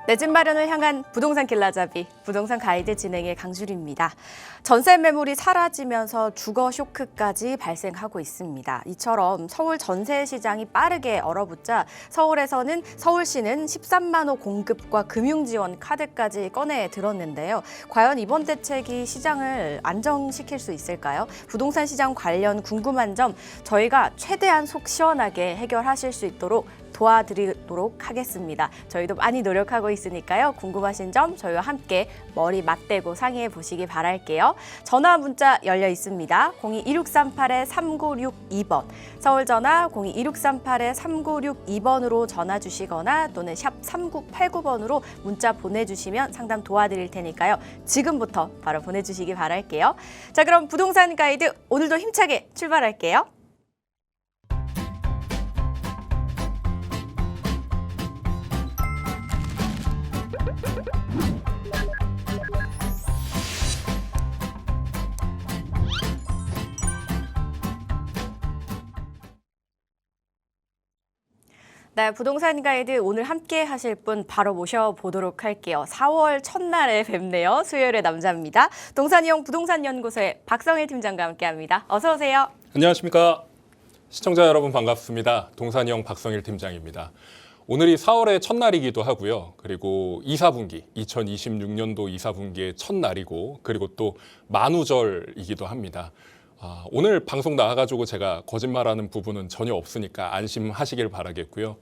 내 집 마련을 향한 부동산 길라잡이, 부동산 가이드 진행의 강주리입니다. 전세 매물이 사라지면서 주거 쇼크까지 발생하고 있습니다. 이처럼 서울 전세 시장이 빠르게 얼어붙자 서울에서는 서울시는 13만 호 공급과 금융지원 카드까지 꺼내 들었는데요. 과연 이번 대책이 시장을 안정시킬 수 있을까요? 부동산 시장 관련 궁금한 점 저희가 최대한 속 시원하게 해결하실 수 있도록 도와드리도록 하겠습니다. 저희도 많이 노력하고 있으니까요. 궁금하신 점 저희와 함께 머리 맞대고 상의해 보시기 바랄게요. 전화 문자 열려 있습니다. 02-2638-3962번, 서울 전화 02-2638-3962번으로 전화 주시거나 또는 샵 3989번으로 문자 보내주시면 상담 도와드릴 테니까요. 지금부터 바로 보내주시기 바랄게요. 자, 그럼 부동산 가이드 오늘도 힘차게 출발할게요. 네, 부동산 가이드 오늘 함께 하실 분 바로 모셔보도록 할게요. 4월 첫날에 뵙네요. 수요일의 남자입니다. 동산이용 부동산연구소의 박성일 팀장과 함께합니다. 어서 오세요. 안녕하십니까. 시청자 여러분 반갑습니다. 동산이용 박성일 팀장입니다. 오늘이 4월의 첫날이기도 하고요. 그리고 2026년도 2사분기의 첫날이고 그리고 또 만우절이기도 합니다. 오늘 방송 나와가지고 제가 거짓말하는 부분은 전혀 없으니까 안심하시길 바라겠고요.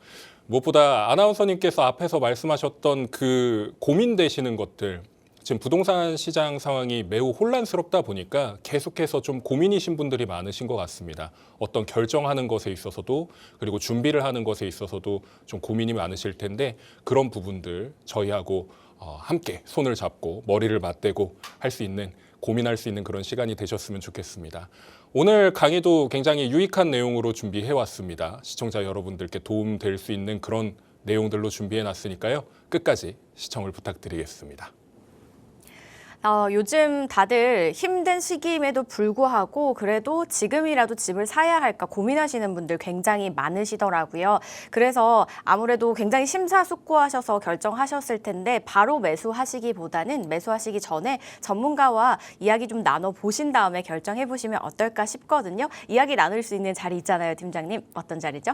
무엇보다 아나운서님께서 앞에서 말씀하셨던 그 고민되시는 것들, 지금 부동산 시장 상황이 매우 혼란스럽다 보니까 계속해서 좀 고민이신 분들이 많으신 것 같습니다. 어떤 결정하는 것에 있어서도 그리고 준비를 하는 것에 있어서도 좀 고민이 많으실 텐데 그런 부분들 저희하고 함께 손을 잡고 머리를 맞대고 할 수 있는 고민할 수 있는 그런 시간이 되셨으면 좋겠습니다. 오늘 강의도 굉장히 유익한 내용으로 준비해 왔습니다. 시청자 여러분들께 도움될 수 있는 그런 내용들로 준비해 놨으니까요. 끝까지 시청을 부탁드리겠습니다. 요즘 다들 힘든 시기임에도 불구하고 그래도 지금이라도 집을 사야 할까 고민하시는 분들 굉장히 많으시더라고요. 그래서 아무래도 굉장히 심사숙고하셔서 결정하셨을 텐데 바로 매수하시기보다는 매수하시기 전에 전문가와 이야기 좀 나눠보신 다음에 결정해보시면 어떨까 싶거든요. 이야기 나눌 수 있는 자리 있잖아요, 팀장님. 어떤 자리죠?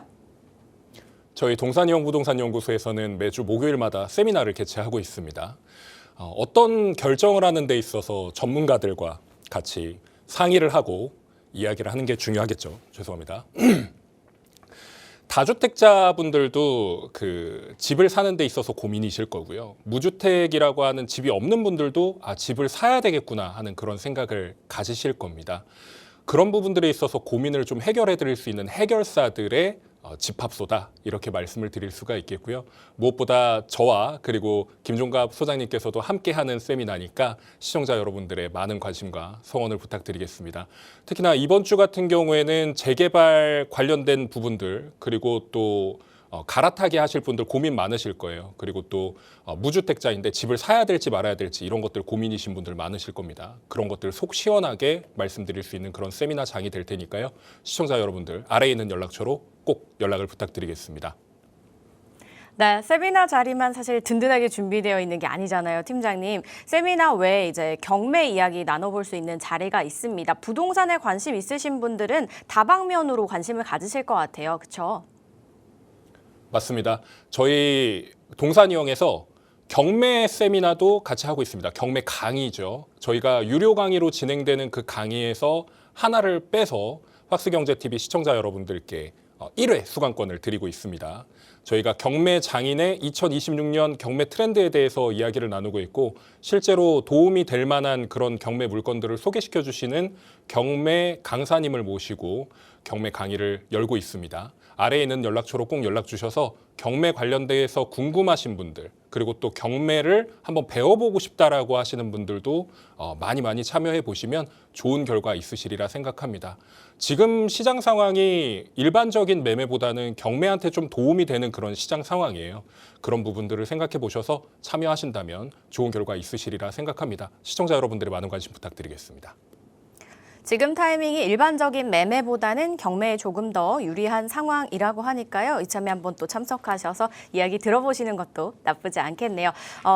저희 동산이용 부동산연구소에서는 매주 목요일마다 세미나를 개최하고 있습니다. 어떤 결정을 하는 데 있어서 전문가들과 같이 상의를 하고 이야기를 하는 게 중요하겠죠. 죄송합니다. 다주택자분들도 그 집을 사는 데 있어서 고민이실 거고요. 무주택이라고 하는 집이 없는 분들도 집을 사야 되겠구나 하는 그런 생각을 가지실 겁니다. 그런 부분들에 있어서 고민을 좀 해결해 드릴 수 있는 해결사들의 집합소다 이렇게 말씀을 드릴 수가 있겠고요. 무엇보다 저와 그리고 김종갑 소장님께서도 함께하는 세미나니까 시청자 여러분들의 많은 관심과 성원을 부탁드리겠습니다. 특히나 이번 주 같은 경우에는 재개발 관련된 부분들 그리고 또 갈아타기 하실 분들 고민 많으실 거예요. 그리고 또 무주택자인데 집을 사야 될지 말아야 될지 이런 것들 고민이신 분들 많으실 겁니다. 그런 것들 속 시원하게 말씀드릴 수 있는 그런 세미나장이 될 테니까요. 시청자 여러분들 아래에 있는 연락처로 꼭 연락을 부탁드리겠습니다. 네, 세미나 자리만 사실 든든하게 준비되어 있는 게 아니잖아요, 팀장님. 세미나 외에 이제 경매 이야기 나눠볼 수 있는 자리가 있습니다. 부동산에 관심 있으신 분들은 다방면으로 관심을 가지실 것 같아요, 그렇죠? 맞습니다. 저희 동산이용에서 경매 세미나도 같이 하고 있습니다. 경매 강의죠. 저희가 유료 강의로 진행되는 그 강의에서 하나를 빼서 확스경제TV 시청자 여러분들께 1회 수강권을 드리고 있습니다. 저희가 경매 장인의 2026년 경매 트렌드에 대해서 이야기를 나누고 있고 실제로 도움이 될 만한 그런 경매 물건들을 소개시켜 주시는 경매 강사님을 모시고 경매 강의를 열고 있습니다. 아래에 있는 연락처로 꼭 연락 주셔서 경매 관련돼서 궁금하신 분들 그리고 또 경매를 한번 배워보고 싶다라고 하시는 분들도 많이 참여해 보시면 좋은 결과 있으시리라 생각합니다. 지금 시장 상황이 일반적인 매매보다는 경매한테 좀 도움이 되는 그런 시장 상황이에요. 그런 부분들을 생각해 보셔서 참여하신다면 좋은 결과 있으시리라 생각합니다. 시청자 여러분들의 많은 관심 부탁드리겠습니다. 지금 타이밍이 일반적인 매매보다는 경매에 조금 더 유리한 상황이라고 하니까요. 이참에 한번 또 참석하셔서 이야기 들어보시는 것도 나쁘지 않겠네요.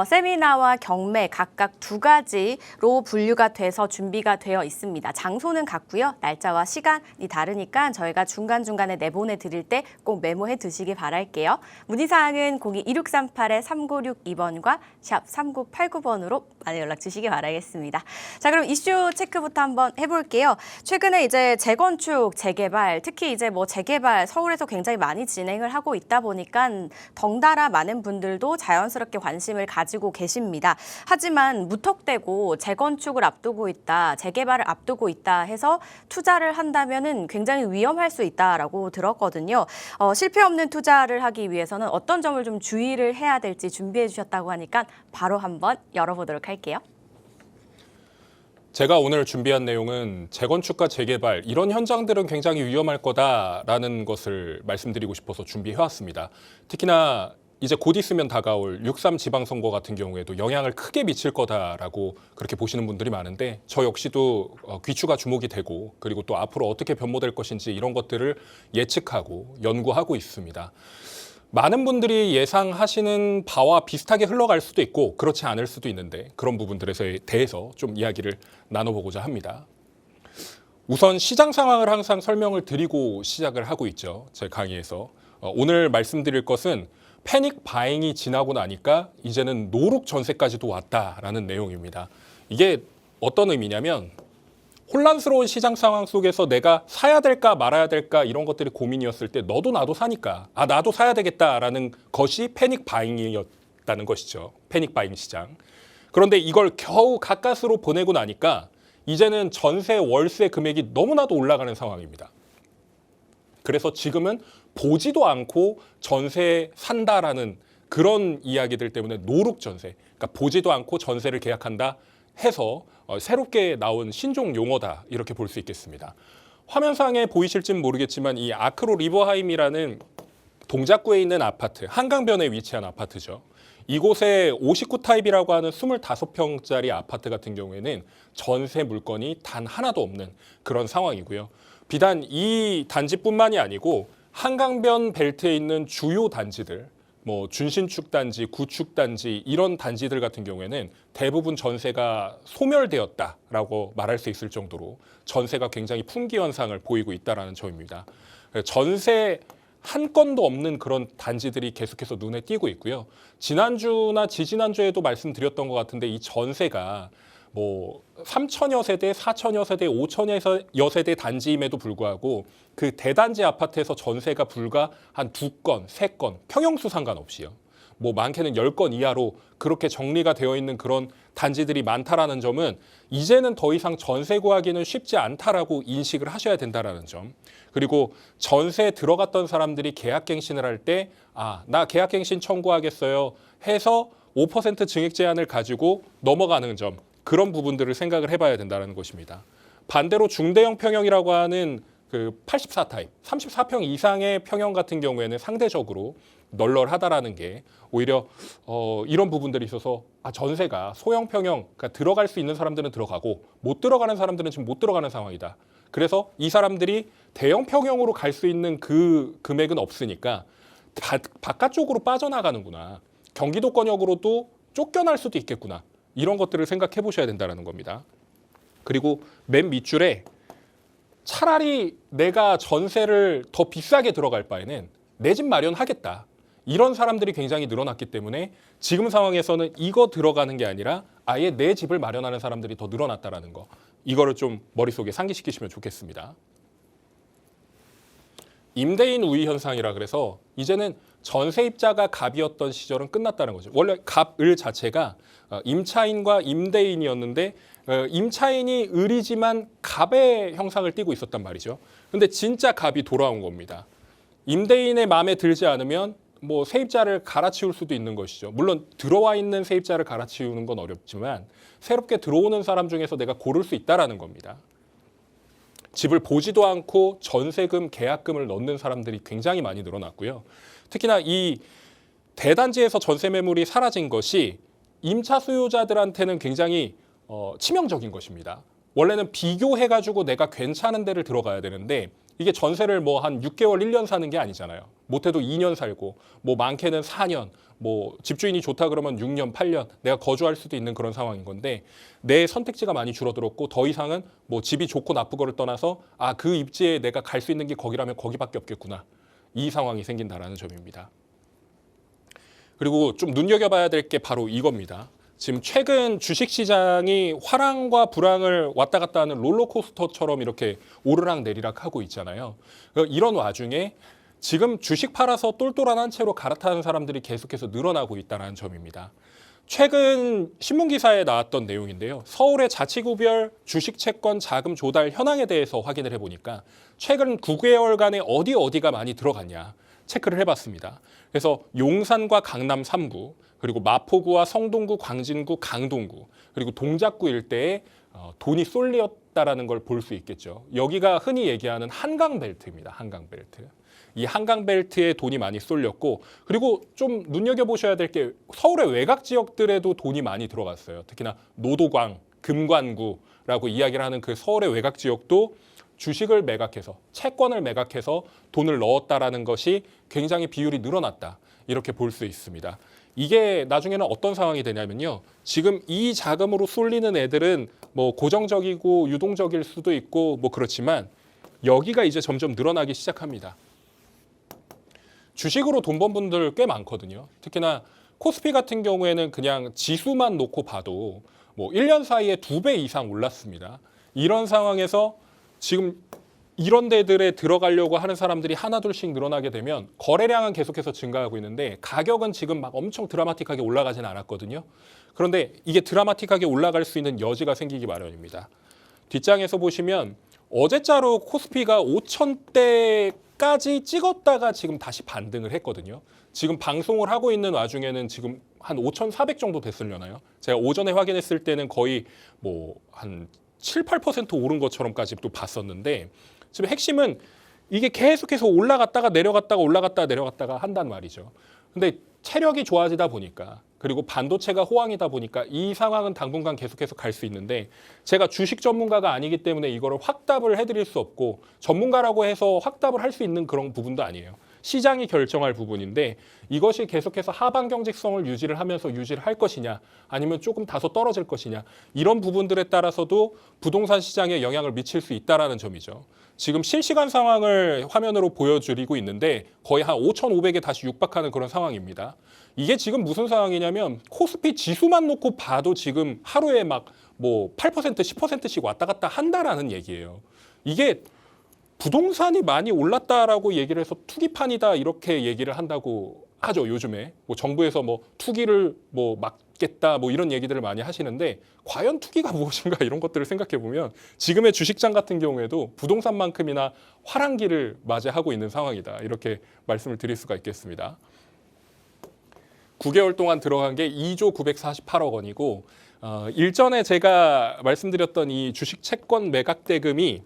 세미나와 경매 각각 두 가지로 분류가 돼서 준비가 되어 있습니다. 장소는 같고요. 날짜와 시간이 다르니까 저희가 중간중간에 내보내 드릴 때 꼭 메모해 두시기 바랄게요. 문의사항은 02-2638-3962번과 샵 3989번으로 많이 연락 주시기 바라겠습니다. 자, 그럼 이슈 체크부터 한번 해볼게요. 최근에 이제 재건축, 재개발, 특히 이제 뭐 재개발 서울에서 굉장히 많이 진행을 하고 있다 보니까 덩달아 많은 분들도 자연스럽게 관심을 가지고 계십니다. 하지만 무턱대고 재건축을 앞두고 있다, 재개발을 앞두고 있다 해서 투자를 한다면은 굉장히 위험할 수 있다라고 들었거든요. 실패 없는 투자를 하기 위해서는 어떤 점을 좀 주의를 해야 될지 준비해 주셨다고 하니까 바로 한번 열어보도록 할게요. 제가 오늘 준비한 내용은 재건축과 재개발 이런 현장들은 굉장히 위험할 거다라는 것을 말씀드리고 싶어서 준비해왔습니다. 특히나 이제 곧 있으면 다가올 6.3 지방선거 같은 경우에도 영향을 크게 미칠 거다라고 그렇게 보시는 분들이 많은데 저 역시도 귀추가 주목이 되고 그리고 또 앞으로 어떻게 변모될 것인지 이런 것들을 예측하고 연구하고 있습니다. 많은 분들이 예상하시는 바와 비슷하게 흘러갈 수도 있고 그렇지 않을 수도 있는데 그런 부분들에 대해서 좀 이야기를 나눠보고자 합니다. 우선 시장 상황을 항상 설명을 드리고 시작을 하고 있죠. 제 강의에서. 오늘 말씀드릴 것은 패닉 바잉이 지나고 나니까 이제는 노룩 전세까지도 왔다라는 내용입니다. 이게 어떤 의미냐면 혼란스러운 시장 상황 속에서 내가 사야 될까 말아야 될까 이런 것들이 고민이었을 때 너도 나도 사니까 나도 사야 되겠다라는 것이 패닉 바잉이었다는 것이죠. 패닉 바잉 시장. 그런데 이걸 겨우 가까스로 보내고 나니까 이제는 전세 월세 금액이 너무나도 올라가는 상황입니다. 그래서 지금은 보지도 않고 전세 산다라는 그런 이야기들 때문에 노룩 전세, 그러니까 보지도 않고 전세를 계약한다 해서 새롭게 나온 신종 용어다 이렇게 볼 수 있겠습니다. 화면상에 보이실지는 모르겠지만 이 아크로 리버하임이라는 동작구에 있는 아파트, 한강변에 위치한 아파트죠. 이곳에 59 타입이라고 하는 25평짜리 아파트 같은 경우에는 전세 물건이 단 하나도 없는 그런 상황이고요. 비단 이 단지뿐만이 아니고 한강변 벨트에 있는 주요 단지들, 뭐 준신축 단지, 구축 단지 이런 단지들 같은 경우에는 대부분 전세가 소멸되었다라고 말할 수 있을 정도로 전세가 굉장히 품귀 현상을 보이고 있다라는 점입니다. 전세 한 건도 없는 그런 단지들이 계속해서 눈에 띄고 있고요. 지난주나 지지난주에도 말씀드렸던 것 같은데 이 전세가 뭐 3천여 세대, 4천여 세대, 5천여 세대 단지임에도 불구하고 그 대단지 아파트에서 전세가 불과 한 2건, 3건, 평형수 상관없이요. 뭐 많게는 10건 이하로 그렇게 정리가 되어 있는 그런 단지들이 많다라는 점은 이제는 더 이상 전세 구하기는 쉽지 않다라고 인식을 하셔야 된다라는 점. 그리고 전세에 들어갔던 사람들이 계약갱신을 할 때 나 계약갱신 청구하겠어요 해서 5% 증액 제한을 가지고 넘어가는 점. 그런 부분들을 생각을 해봐야 된다는 것입니다. 반대로 중대형 평형이라고 하는 그 84 타입, 34평 이상의 평형 같은 경우에는 상대적으로 널널하다라는 게 오히려 이런 부분들이 있어서 전세가 소형 평형, 그러니까 들어갈 수 있는 사람들은 들어가고 못 들어가는 사람들은 지금 못 들어가는 상황이다. 그래서 이 사람들이 대형 평형으로 갈 수 있는 그 금액은 없으니까 바깥쪽으로 빠져나가는구나. 경기도권역으로도 쫓겨날 수도 있겠구나. 이런 것들을 생각해 보셔야 된다는 겁니다. 그리고 맨 밑줄에 차라리 내가 전세를 더 비싸게 들어갈 바에는 내 집 마련하겠다. 이런 사람들이 굉장히 늘어났기 때문에 지금 상황에서는 이거 들어가는 게 아니라 아예 내 집을 마련하는 사람들이 더 늘어났다는 거. 이거를 좀 머릿속에 상기시키시면 좋겠습니다. 임대인 우위 현상이라 그래서 이제는 전세입자가 갑이었던 시절은 끝났다는 거죠. 원래 갑을 자체가 임차인과 임대인이었는데 임차인이 을이지만 갑의 형상을 띠고 있었단 말이죠. 근데 진짜 갑이 돌아온 겁니다. 임대인의 마음에 들지 않으면 뭐 세입자를 갈아치울 수도 있는 것이죠. 물론 들어와 있는 세입자를 갈아치우는 건 어렵지만 새롭게 들어오는 사람 중에서 내가 고를 수 있다라는 겁니다. 집을 보지도 않고 전세금, 계약금을 넣는 사람들이 굉장히 많이 늘어났고요. 특히나 이 대단지에서 전세 매물이 사라진 것이 임차 수요자들한테는 굉장히 치명적인 것입니다. 원래는 비교해가지고 내가 괜찮은 데를 들어가야 되는데 이게 전세를 뭐 한 6개월, 1년 사는 게 아니잖아요. 못해도 2년 살고 뭐 많게는 4년, 뭐 집주인이 좋다 그러면 6년, 8년 내가 거주할 수도 있는 그런 상황인 건데 내 선택지가 많이 줄어들었고 더 이상은 뭐 집이 좋고 나쁘고를 떠나서 아, 그 입지에 내가 갈 수 있는 게 거기라면 거기밖에 없겠구나. 이 상황이 생긴다라는 점입니다. 그리고 좀 눈여겨봐야 될 게 바로 이겁니다. 지금 최근 주식시장이 화랑과 불황을 왔다 갔다 하는 롤러코스터처럼 이렇게 오르락 내리락 하고 있잖아요. 이런 와중에 지금 주식 팔아서 똘똘한 한 채로 갈아타는 사람들이 계속해서 늘어나고 있다는 점입니다. 최근 신문기사에 나왔던 내용인데요. 서울의 자치구별 주식채권 자금 조달 현황에 대해서 확인을 해보니까 최근 9개월간에 어디가 많이 들어갔냐 체크를 해봤습니다. 그래서 용산과 강남 3구, 그리고 마포구와 성동구, 광진구, 강동구, 그리고 동작구 일대에 돈이 쏠렸다라는 걸 볼 수 있겠죠. 여기가 흔히 얘기하는 한강벨트입니다. 한강벨트. 이 한강벨트에 돈이 많이 쏠렸고, 그리고 좀 눈여겨보셔야 될 게 서울의 외곽 지역들에도 돈이 많이 들어갔어요. 특히나 노도광, 금관구라고 이야기를 하는 그 서울의 외곽 지역도 주식을 매각해서, 채권을 매각해서 돈을 넣었다라는 것이 굉장히 비율이 늘어났다. 이렇게 볼 수 있습니다. 이게 나중에는 어떤 상황이 되냐면요. 지금 이 자금으로 쏠리는 애들은 뭐 고정적이고 유동적일 수도 있고 뭐 그렇지만 여기가 이제 점점 늘어나기 시작합니다. 주식으로 돈 번 분들 꽤 많거든요. 특히나 코스피 같은 경우에는 그냥 지수만 놓고 봐도 뭐 1년 사이에 2배 이상 올랐습니다. 이런 상황에서 지금 이런 데들에 들어가려고 하는 사람들이 하나둘씩 늘어나게 되면 거래량은 계속해서 증가하고 있는데 가격은 지금 막 엄청 드라마틱하게 올라가지는 않았거든요. 그런데 이게 드라마틱하게 올라갈 수 있는 여지가 생기기 마련입니다. 뒷장에서 보시면 어제자로 코스피가 5,000대까지 찍었다가 지금 다시 반등을 했거든요. 지금 방송을 하고 있는 와중에는 지금 한 5,400 정도 됐으려나요? 제가 오전에 확인했을 때는 거의 뭐 한 7, 8% 오른 것처럼까지 또 봤었는데 지금 핵심은 이게 계속해서 올라갔다가 내려갔다가 올라갔다가 내려갔다가 한단 말이죠. 근데 체력이 좋아지다 보니까 그리고 반도체가 호황이다 보니까 이 상황은 당분간 계속해서 갈 수 있는데 제가 주식 전문가가 아니기 때문에 이거를 확답을 해드릴 수 없고 전문가라고 해서 확답을 할 수 있는 그런 부분도 아니에요. 시장이 결정할 부분인데 이것이 계속해서 하방 경직성을 유지를 하면서 유지를 할 것이냐 아니면 조금 다소 떨어질 것이냐 이런 부분들에 따라서도 부동산 시장에 영향을 미칠 수 있다는 점이죠. 지금 실시간 상황을 화면으로 보여드리고 있는데 거의 한 5,500에 다시 육박하는 그런 상황입니다. 이게 지금 무슨 상황이냐면 코스피 지수만 놓고 봐도 지금 하루에 막 뭐 8%, 10%씩 왔다 갔다 한다라는 얘기예요. 이게 부동산이 많이 올랐다라고 얘기를 해서 투기판이다 이렇게 얘기를 한다고 하죠. 요즘에 뭐 정부에서 뭐 투기를 뭐 막겠다 뭐 이런 얘기들을 많이 하시는데 과연 투기가 무엇인가 이런 것들을 생각해 보면 지금의 주식장 같은 경우에도 부동산만큼이나 화랑기를 맞이하고 있는 상황이다 이렇게 말씀을 드릴 수가 있겠습니다. 9개월 동안 들어간 게 2조 948억 원이고 일전에 제가 말씀드렸던 이 주식 채권 매각 대금이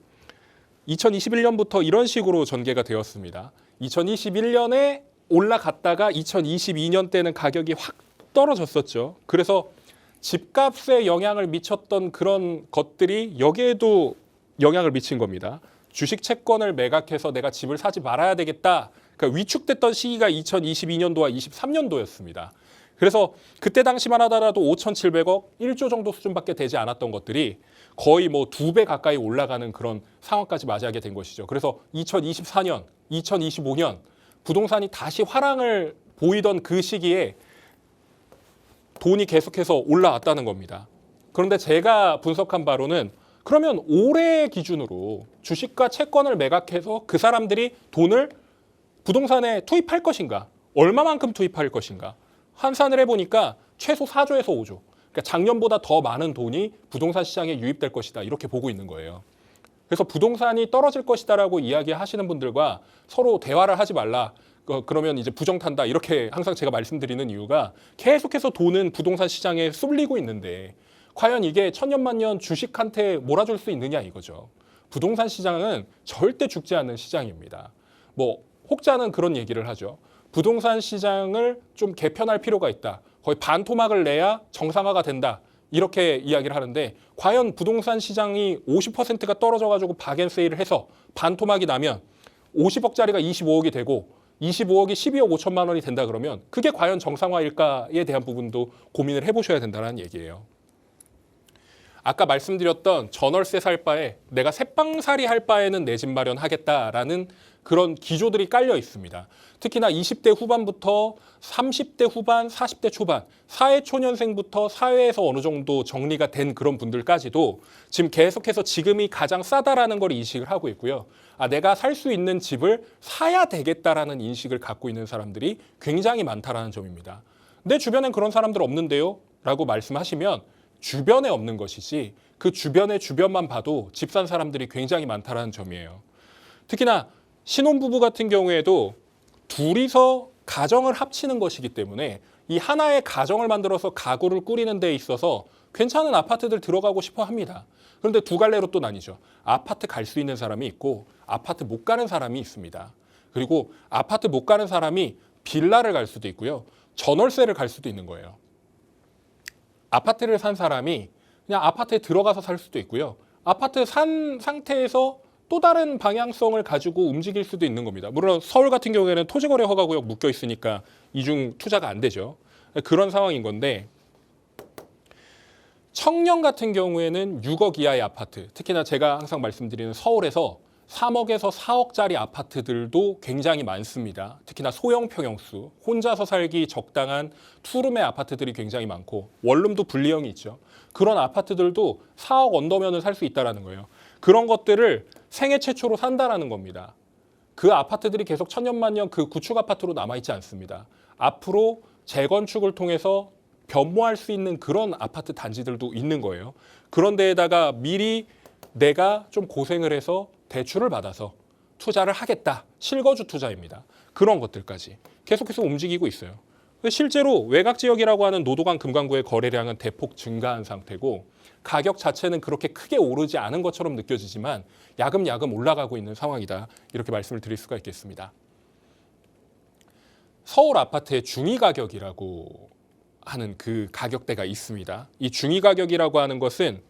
2021년부터 이런 식으로 전개가 되었습니다. 2021년에 올라갔다가 2022년 때는 가격이 확 떨어졌었죠. 그래서 집값에 영향을 미쳤던 그런 것들이 여기에도 영향을 미친 겁니다. 주식 채권을 매각해서 내가 집을 사지 말아야 되겠다. 그러니까 위축됐던 시기가 2022년도와 23년도였습니다. 그래서 그때 당시만 하더라도 5,700억, 1조 정도 수준밖에 되지 않았던 것들이 거의 뭐 2배 가까이 올라가는 그런 상황까지 맞이하게 된 것이죠. 그래서 2024년, 2025년 부동산이 다시 화랑을 보이던 그 시기에 돈이 계속해서 올라왔다는 겁니다. 그런데 제가 분석한 바로는 그러면 올해 기준으로 주식과 채권을 매각해서 그 사람들이 돈을 부동산에 투입할 것인가? 얼마만큼 투입할 것인가? 환산을 해보니까 최소 4조에서 5조. 그러니까 작년보다 더 많은 돈이 부동산 시장에 유입될 것이다. 이렇게 보고 있는 거예요. 그래서 부동산이 떨어질 것이다라고 이야기하시는 분들과 서로 대화를 하지 말라. 그러면 이제 부정탄다. 이렇게 항상 제가 말씀드리는 이유가 계속해서 돈은 부동산 시장에 쏠리고 있는데 과연 이게 천년만년 주식한테 몰아줄 수 있느냐 이거죠. 부동산 시장은 절대 죽지 않는 시장입니다. 뭐 혹자는 그런 얘기를 하죠. 부동산 시장을 좀 개편할 필요가 있다. 거의 반토막을 내야 정상화가 된다. 이렇게 이야기를 하는데 과연 부동산 시장이 50%가 떨어져가지고 박앤세일을 해서 반토막이 나면 50억짜리가 25억이 되고 25억이 12억 5천만 원이 된다 그러면 그게 과연 정상화일까에 대한 부분도 고민을 해보셔야 된다는 얘기예요. 아까 말씀드렸던 전월세 살 바에 내가 새빵살이 할 바에는 내 집 마련하겠다라는 그런 기조들이 깔려 있습니다. 특히나 20대 후반부터 30대 후반, 40대 초반, 사회초년생부터 사회에서 어느 정도 정리가 된 그런 분들까지도 지금 계속해서 지금이 가장 싸다라는 걸 인식을 하고 있고요. 내가 살 수 있는 집을 사야 되겠다라는 인식을 갖고 있는 사람들이 굉장히 많다라는 점입니다. 내 주변엔 그런 사람들 없는데요? 라고 말씀하시면 주변에 없는 것이지 그 주변의 주변만 봐도 집 산 사람들이 굉장히 많다라는 점이에요. 특히나 신혼부부 같은 경우에도 둘이서 가정을 합치는 것이기 때문에 이 하나의 가정을 만들어서 가구를 꾸리는 데 있어서 괜찮은 아파트들 들어가고 싶어 합니다. 그런데 두 갈래로 또 나뉘죠. 아파트 갈 수 있는 사람이 있고 아파트 못 가는 사람이 있습니다. 그리고 아파트 못 가는 사람이 빌라를 갈 수도 있고요. 전월세를 갈 수도 있는 거예요. 아파트를 산 사람이 그냥 아파트에 들어가서 살 수도 있고요. 아파트 산 상태에서 또 다른 방향성을 가지고 움직일 수도 있는 겁니다. 물론 서울 같은 경우에는 토지거래 허가구역 묶여 있으니까 이중 투자가 안 되죠. 그런 상황인 건데 청년 같은 경우에는 6억 이하의 아파트, 특히나 제가 항상 말씀드리는 서울에서 3억에서 4억짜리 아파트들도 굉장히 많습니다. 특히나 소형 평형수, 혼자서 살기 적당한 투룸의 아파트들이 굉장히 많고 원룸도 분리형이 있죠. 그런 아파트들도 4억 언더면은 살 수 있다는 거예요. 그런 것들을 생애 최초로 산다라는 겁니다. 그 아파트들이 계속 천년만년 그 구축 아파트로 남아있지 않습니다. 앞으로 재건축을 통해서 변모할 수 있는 그런 아파트 단지들도 있는 거예요. 그런 데에다가 미리 내가 좀 고생을 해서 대출을 받아서 투자를 하겠다. 실거주 투자입니다. 그런 것들까지 계속해서 움직이고 있어요. 실제로 외곽 지역이라고 하는 노도강 금강구의 거래량은 대폭 증가한 상태고 가격 자체는 그렇게 크게 오르지 않은 것처럼 느껴지지만 야금야금 올라가고 있는 상황이다. 이렇게 말씀을 드릴 수가 있겠습니다. 서울 아파트의 중위 가격이라고 하는 그 가격대가 있습니다. 이 중위 가격이라고 하는 것은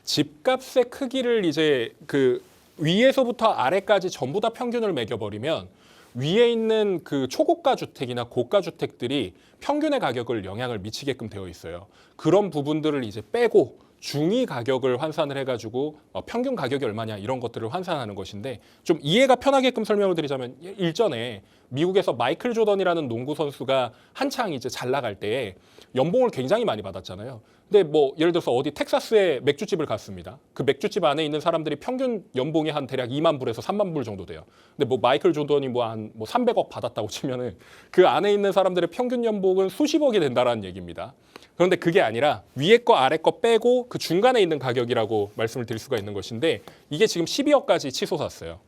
집값의 크기를 이제 그 위에서부터 아래까지 전부 다 평균을 매겨버리면 위에 있는 그 초고가 주택이나 고가 주택들이 평균의 가격을 영향을 미치게끔 되어 있어요. 그런 부분들을 이제 빼고 중위 가격을 환산을 해가지고 평균 가격이 얼마냐 이런 것들을 환산하는 것인데 좀 이해가 편하게끔 설명을 드리자면 일전에 미국에서 마이클 조던이라는 농구 선수가 한창 이제 잘 나갈 때에 연봉을 굉장히 많이 받았잖아요. 근데 뭐 예를 들어서 어디 텍사스에 맥주집을 갔습니다. 그 맥주집 안에 있는 사람들이 평균 연봉이 한 대략 2만 불에서 3만 불 정도 돼요. 근데 뭐 마이클 조던이 뭐 한 300억 받았다고 치면은 그 안에 있는 사람들의 평균 연봉은 수십억이 된다라는 얘기입니다. 그런데 그게 아니라 위에 거 아래 거 빼고 그 중간에 있는 가격이라고 말씀을 드릴 수가 있는 것인데 이게 지금 12억까지 치솟았어요.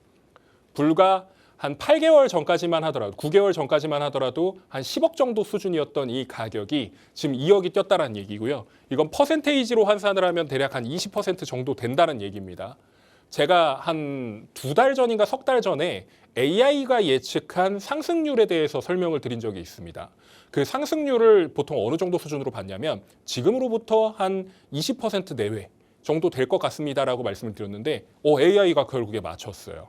불과 한 8개월 전까지만 하더라도 9개월 전까지만 하더라도 한 10억 정도 수준이었던 이 가격이 지금 2억이 뛰었다는 얘기고요. 이건 퍼센테이지로 환산을 하면 대략 한 20% 정도 된다는 얘기입니다. 제가 한 2달 전인가 석 달 전에 AI가 예측한 상승률에 대해서 설명을 드린 적이 있습니다. 그 상승률을 보통 어느 정도 수준으로 봤냐면 지금으로부터 한 20% 내외 정도 될 것 같습니다라고 말씀을 드렸는데 AI가 결국에 맞췄어요.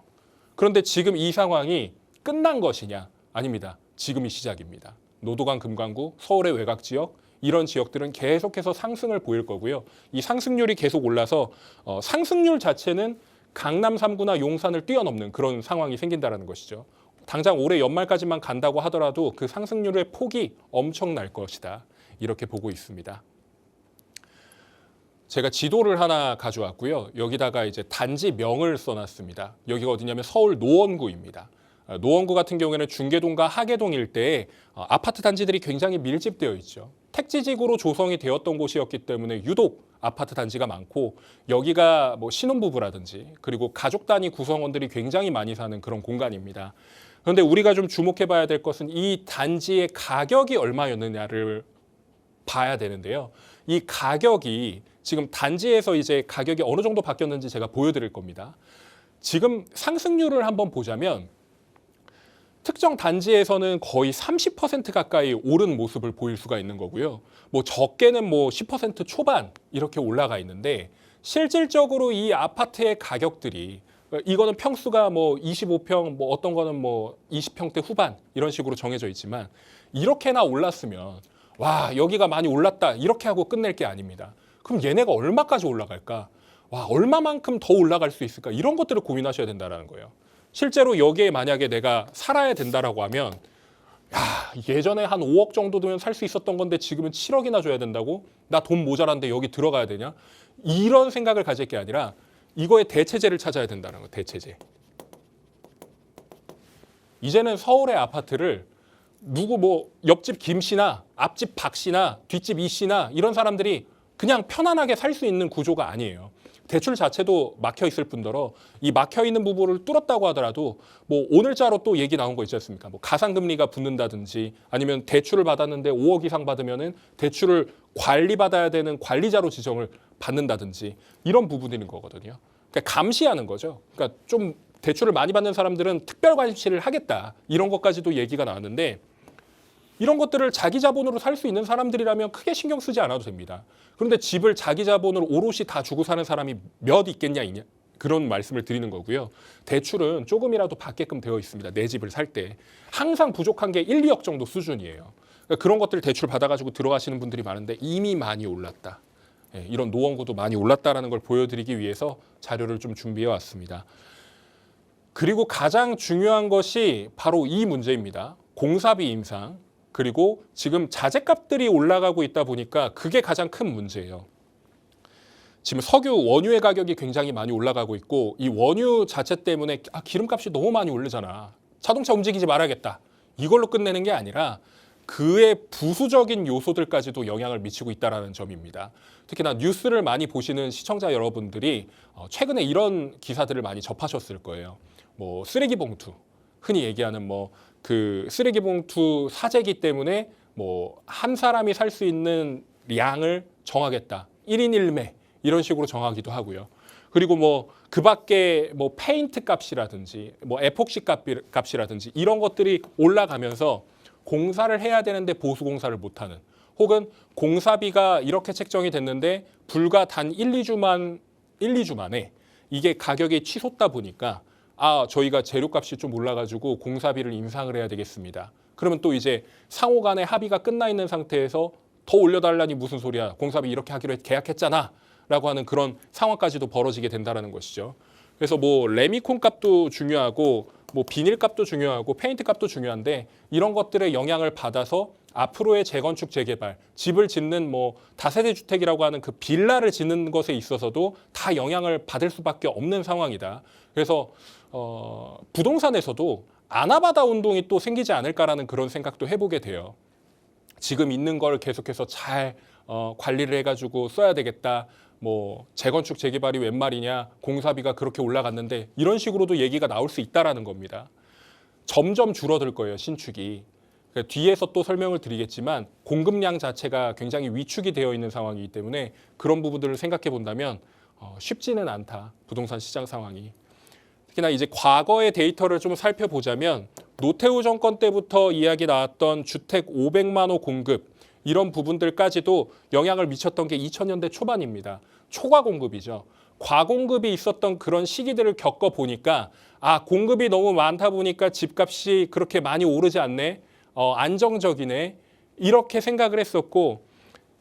그런데 지금 이 상황이 끝난 것이냐? 아닙니다. 지금이 시작입니다. 노도강 금강구, 서울의 외곽 지역 이런 지역들은 계속해서 상승을 보일 거고요. 이 상승률이 계속 올라서 상승률 자체는 강남 3구나 용산을 뛰어넘는 그런 상황이 생긴다는 것이죠. 당장 올해 연말까지만 간다고 하더라도 그 상승률의 폭이 엄청날 것이다. 이렇게 보고 있습니다. 제가 지도를 하나 가져왔고요. 여기다가 이제 단지명을 써놨습니다. 여기가 어디냐면 서울 노원구입니다. 노원구 같은 경우에는 중계동과 하계동 일대에 아파트 단지들이 굉장히 밀집되어 있죠. 택지지구로 조성이 되었던 곳이었기 때문에 유독 아파트 단지가 많고 여기가 뭐 신혼부부라든지 그리고 가족 단위 구성원들이 굉장히 많이 사는 그런 공간입니다. 그런데 우리가 좀 주목해 봐야 될 것은 이 단지의 가격이 얼마였느냐를 봐야 되는데요. 이 가격이 지금 단지에서 이제 가격이 어느 정도 바뀌었는지 제가 보여드릴 겁니다. 지금 상승률을 한번 보자면 특정 단지에서는 거의 30% 가까이 오른 모습을 보일 수가 있는 거고요. 뭐 적게는 뭐 10% 초반 이렇게 올라가 있는데 실질적으로 이 아파트의 가격들이 이거는 평수가 뭐 25평, 뭐 어떤 거는 뭐 20평대 후반 이런 식으로 정해져 있지만 이렇게나 올랐으면 와, 여기가 많이 올랐다 이렇게 하고 끝낼 게 아닙니다. 그럼 얘네가 얼마까지 올라갈까? 와, 얼마만큼 더 올라갈 수 있을까? 이런 것들을 고민하셔야 된다는 거예요. 실제로 여기에 만약에 내가 살아야 된다라고 하면 야, 예전에 한 5억 정도 되면 살 수 있었던 건데 지금은 7억이나 줘야 된다고? 나 돈 모자란데 여기 들어가야 되냐? 이런 생각을 가질 게 아니라 이거의 대체제를 찾아야 된다는 거예요. 대체제. 이제는 서울의 아파트를 누구 뭐 옆집 김 씨나 앞집 박 씨나 뒷집 이 씨나 이런 사람들이 그냥 편안하게 살 수 있는 구조가 아니에요. 대출 자체도 막혀 있을 뿐더러 이 막혀 있는 부분을 뚫었다고 하더라도 뭐 오늘자로 또 얘기 나온 거 있지 않습니까? 뭐 가상금리가 붙는다든지 아니면 대출을 받았는데 5억 이상 받으면은 대출을 관리받아야 되는 관리자로 지정을 받는다든지 이런 부분인 거거든요. 그러니까 감시하는 거죠. 그러니까 좀 대출을 많이 받는 사람들은 특별 관시를 하겠다 이런 것까지도 얘기가 나왔는데 이런 것들을 자기 자본으로 살 수 있는 사람들이라면 크게 신경 쓰지 않아도 됩니다. 그런데 집을 자기 자본으로 오롯이 다 주고 사는 사람이 몇 있겠냐 그런 말씀을 드리는 거고요. 대출은 조금이라도 받게끔 되어 있습니다. 내 집을 살 때. 항상 부족한 게 1, 2억 정도 수준이에요. 그러니까 그런 것들 대출 받아가지고 들어가시는 분들이 많은데 이미 많이 올랐다. 이런 노원구도 많이 올랐다라는 걸 보여드리기 위해서 자료를 좀 준비해 왔습니다. 그리고 가장 중요한 것이 바로 이 문제입니다. 공사비 인상. 그리고 지금 자재값들이 올라가고 있다 보니까 그게 가장 큰 문제예요. 지금 석유 원유의 가격이 굉장히 많이 올라가고 있고 이 원유 자체 때문에 기름값이 너무 많이 오르잖아. 자동차 움직이지 말아야겠다. 이걸로 끝내는 게 아니라 그의 부수적인 요소들까지도 영향을 미치고 있다는 점입니다. 특히나 뉴스를 많이 보시는 시청자 여러분들이 최근에 이런 기사들을 많이 접하셨을 거예요. 뭐 쓰레기 봉투, 흔히 얘기하는 뭐 그 쓰레기 봉투 사재기 때문에 뭐 한 사람이 살 수 있는 양을 정하겠다. 1인 1매 이런 식으로 정하기도 하고요. 그리고 뭐 그 밖에 뭐 페인트 값이라든지 뭐 에폭시 값이라든지 이런 것들이 올라가면서 공사를 해야 되는데 보수 공사를 못하는 혹은 공사비가 이렇게 책정이 됐는데 불과 단 1, 2주 만에 이게 가격이 치솟다 보니까 저희가 재료값이 좀 올라가지고 공사비를 인상을 해야 되겠습니다. 그러면 또 이제 상호 간의 합의가 끝나 있는 상태에서 더 올려달라니 무슨 소리야. 공사비 이렇게 하기로 계약했잖아. 라고 하는 그런 상황까지도 벌어지게 된다는 것이죠. 그래서 뭐 레미콘 값도 중요하고 뭐 비닐 값도 중요하고 페인트 값도 중요한데 이런 것들의 영향을 받아서 앞으로의 재건축 재개발, 집을 짓는 뭐 다세대 주택이라고 하는 그 빌라를 짓는 것에 있어서도 다 영향을 받을 수밖에 없는 상황이다. 그래서 부동산에서도 아나바다 운동이 또 생기지 않을까라는 그런 생각도 해보게 돼요. 지금 있는 걸 계속해서 잘 관리를 해가지고 써야 되겠다. 뭐 재건축 재개발이 웬 말이냐, 공사비가 그렇게 올라갔는데 이런 식으로도 얘기가 나올 수 있다라는 겁니다. 점점 줄어들 거예요, 신축이. 뒤에서 또 설명을 드리겠지만 공급량 자체가 굉장히 위축이 되어 있는 상황이기 때문에 그런 부분들을 생각해 본다면 쉽지는 않다, 부동산 시장 상황이. 특히나 이제 과거의 데이터를 좀 살펴보자면 노태우 정권 때부터 이야기 나왔던 주택 500만 호 공급 이런 부분들까지도 영향을 미쳤던 게 2000년대 초반입니다. 초과 공급이죠. 과공급이 있었던 그런 시기들을 겪어보니까 공급이 너무 많다 보니까 집값이 그렇게 많이 오르지 않네. 안정적이네. 이렇게 생각을 했었고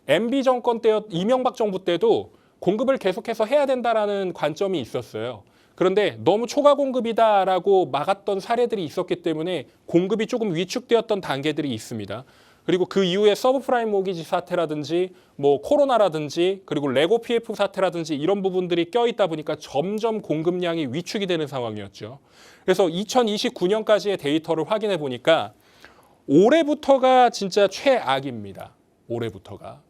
MB 정권 때 이명박 정부 때도 공급을 계속해서 해야 된다라는 관점이 있었어요. 그런데 너무 초과 공급이다라고 막았던 사례들이 있었기 때문에 공급이 조금 위축되었던 단계들이 있습니다. 그리고 그 이후에 서브프라임 모기지 사태라든지 뭐 코로나라든지 그리고 레고 PF 사태라든지 이런 부분들이 껴있다 보니까 점점 공급량이 위축이 되는 상황이었죠. 그래서 2029년까지의 데이터를 확인해 보니까 올해부터가 진짜 최악입니다. 올해부터가.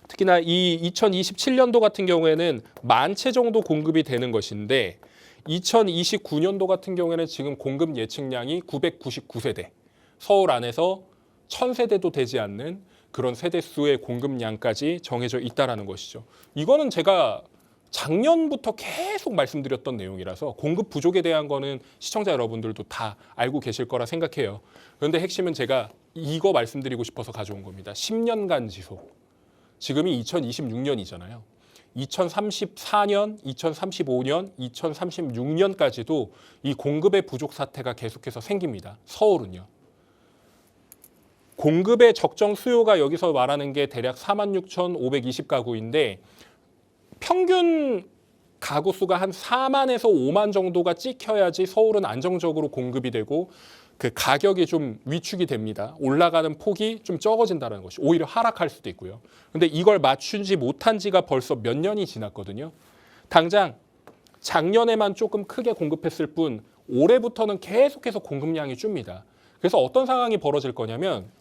특히나 이 2027년도 같은 경우에는 10,000채 정도 공급이 되는 것인데 2029년도 같은 경우에는 지금 공급 예측량이 999세대. 서울 안에서 1000세대도 되지 않는 그런 세대 수의 공급량까지 정해져 있다라는 것이죠. 이거는 제가 작년부터 계속 말씀드렸던 내용이라서 공급 부족에 대한 거는 시청자 여러분들도 다 알고 계실 거라 생각해요. 그런데 핵심은 제가 이거 말씀드리고 싶어서 가져온 겁니다. 10년간 지속. 지금이 2026년이잖아요. 2034년, 2035년, 2036년까지도 이 공급의 부족 사태가 계속해서 생깁니다. 서울은요. 공급의 적정 수요가 여기서 말하는 게 대략 46,520가구인데 평균 가구 수가 한 4만에서 5만 정도가 찍혀야지 서울은 안정적으로 공급이 되고 그 가격이 좀 위축이 됩니다. 올라가는 폭이 좀 적어진다는 것이 오히려 하락할 수도 있고요. 근데 이걸 맞추지 못한 지가 벌써 몇 년이 지났거든요. 당장 작년에만 조금 크게 공급했을 뿐 올해부터는 계속해서 공급량이 줍니다. 그래서 어떤 상황이 벌어질 거냐면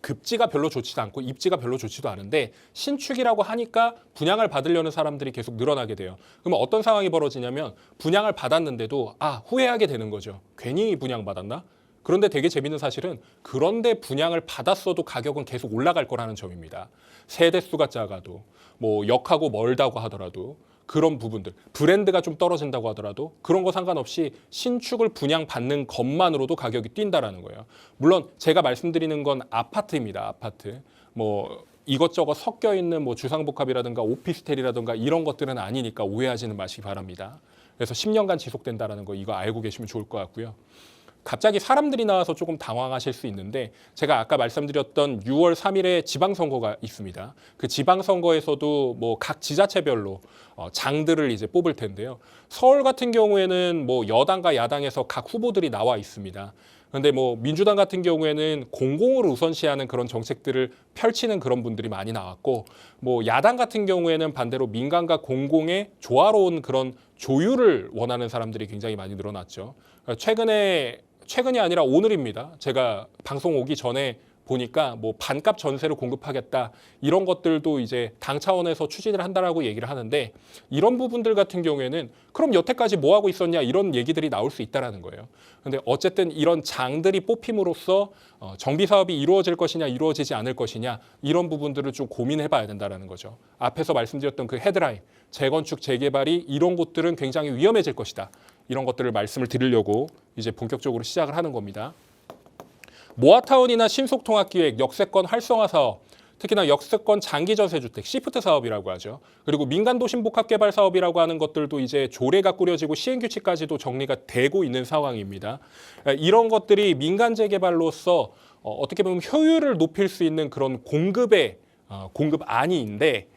급지가 별로 좋지도 않고 입지가 별로 좋지도 않은데 신축이라고 하니까 분양을 받으려는 사람들이 계속 늘어나게 돼요. 그러면 어떤 상황이 벌어지냐면 분양을 받았는데도 후회하게 되는 거죠. 괜히 분양받았나? 그런데 되게 재밌는 사실은 그런데 분양을 받았어도 가격은 계속 올라갈 거라는 점입니다. 세대수가 작아도 뭐 역하고 멀다고 하더라도 그런 부분들, 브랜드가 좀 떨어진다고 하더라도 그런 거 상관없이 신축을 분양받는 것만으로도 가격이 뛴다라는 거예요. 물론 제가 말씀드리는 건 아파트입니다. 아파트. 뭐 이것저것 섞여 있는 뭐 주상복합이라든가 오피스텔이라든가 이런 것들은 아니니까 오해하지는 마시기 바랍니다. 그래서 10년간 지속된다라는 거 이거 알고 계시면 좋을 것 같고요. 갑자기 사람들이 나와서 조금 당황하실 수 있는데 제가 아까 말씀드렸던 6월 3일에 지방선거가 있습니다. 그 지방선거에서도 뭐 각 지자체별로 장들을 이제 뽑을 텐데요. 서울 같은 경우에는 뭐 여당과 야당에서 각 후보들이 나와 있습니다. 그런데 뭐 민주당 같은 경우에는 공공을 우선시하는 그런 정책들을 펼치는 그런 분들이 많이 나왔고 뭐 야당 같은 경우에는 반대로 민간과 공공의 조화로운 그런 조율을 원하는 사람들이 굉장히 많이 늘어났죠. 최근이 아니라 오늘입니다. 제가 방송 오기 전에 보니까 뭐 반값 전세를 공급하겠다 이런 것들도 이제 당 차원에서 추진을 한다라고 얘기를 하는데 이런 부분들 같은 경우에는 그럼 여태까지 뭐 하고 있었냐 이런 얘기들이 나올 수 있다라는 거예요. 근데 어쨌든 이런 장들이 뽑힘으로써 정비 사업이 이루어질 것이냐 이루어지지 않을 것이냐 이런 부분들을 좀 고민해봐야 된다라는 거죠. 앞에서 말씀드렸던 그 헤드라인 재건축 재개발이 이런 곳들은 굉장히 위험해질 것이다. 이런 것들을 말씀을 드리려고 이제 본격적으로 시작을 하는 겁니다. 모아타운이나 신속통합기획, 역세권 활성화 사업, 특히나 역세권 장기전세주택, 시프트 사업이라고 하죠. 그리고 민간도심복합개발 사업이라고 하는 것들도 이제 조례가 꾸려지고 시행규칙까지도 정리가 되고 있는 상황입니다. 이런 것들이 민간 재개발로서 어떻게 보면 효율을 높일 수 있는 그런 공급안인데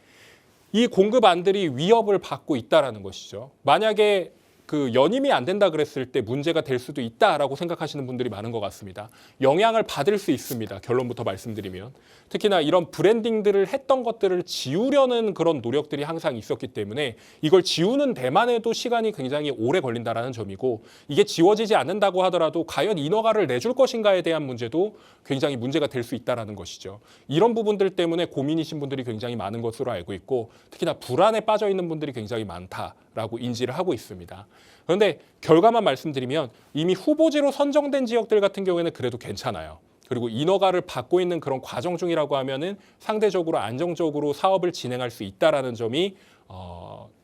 이 공급안들이 위협을 받고 있다라는 것이죠. 만약에 그 연임이 안 된다 그랬을 때 문제가 될 수도 있다라고 생각하시는 분들이 많은 것 같습니다. 영향을 받을 수 있습니다. 결론부터 말씀드리면. 특히나 이런 브랜딩들을 했던 것들을 지우려는 그런 노력들이 항상 있었기 때문에 이걸 지우는 데만 해도 시간이 굉장히 오래 걸린다라는 점이고 이게 지워지지 않는다고 하더라도 과연 인허가를 내줄 것인가에 대한 문제도 굉장히 문제가 될 수 있다라는 것이죠. 이런 부분들 때문에 고민이신 분들이 굉장히 많은 것으로 알고 있고 특히나 불안에 빠져 있는 분들이 굉장히 많다라고 인지를 하고 있습니다. 그런데 결과만 말씀드리면 이미 후보지로 선정된 지역들 같은 경우에는 그래도 괜찮아요. 그리고 인허가를 받고 있는 그런 과정 중이라고 하면은 상대적으로 안정적으로 사업을 진행할 수 있다라는 점이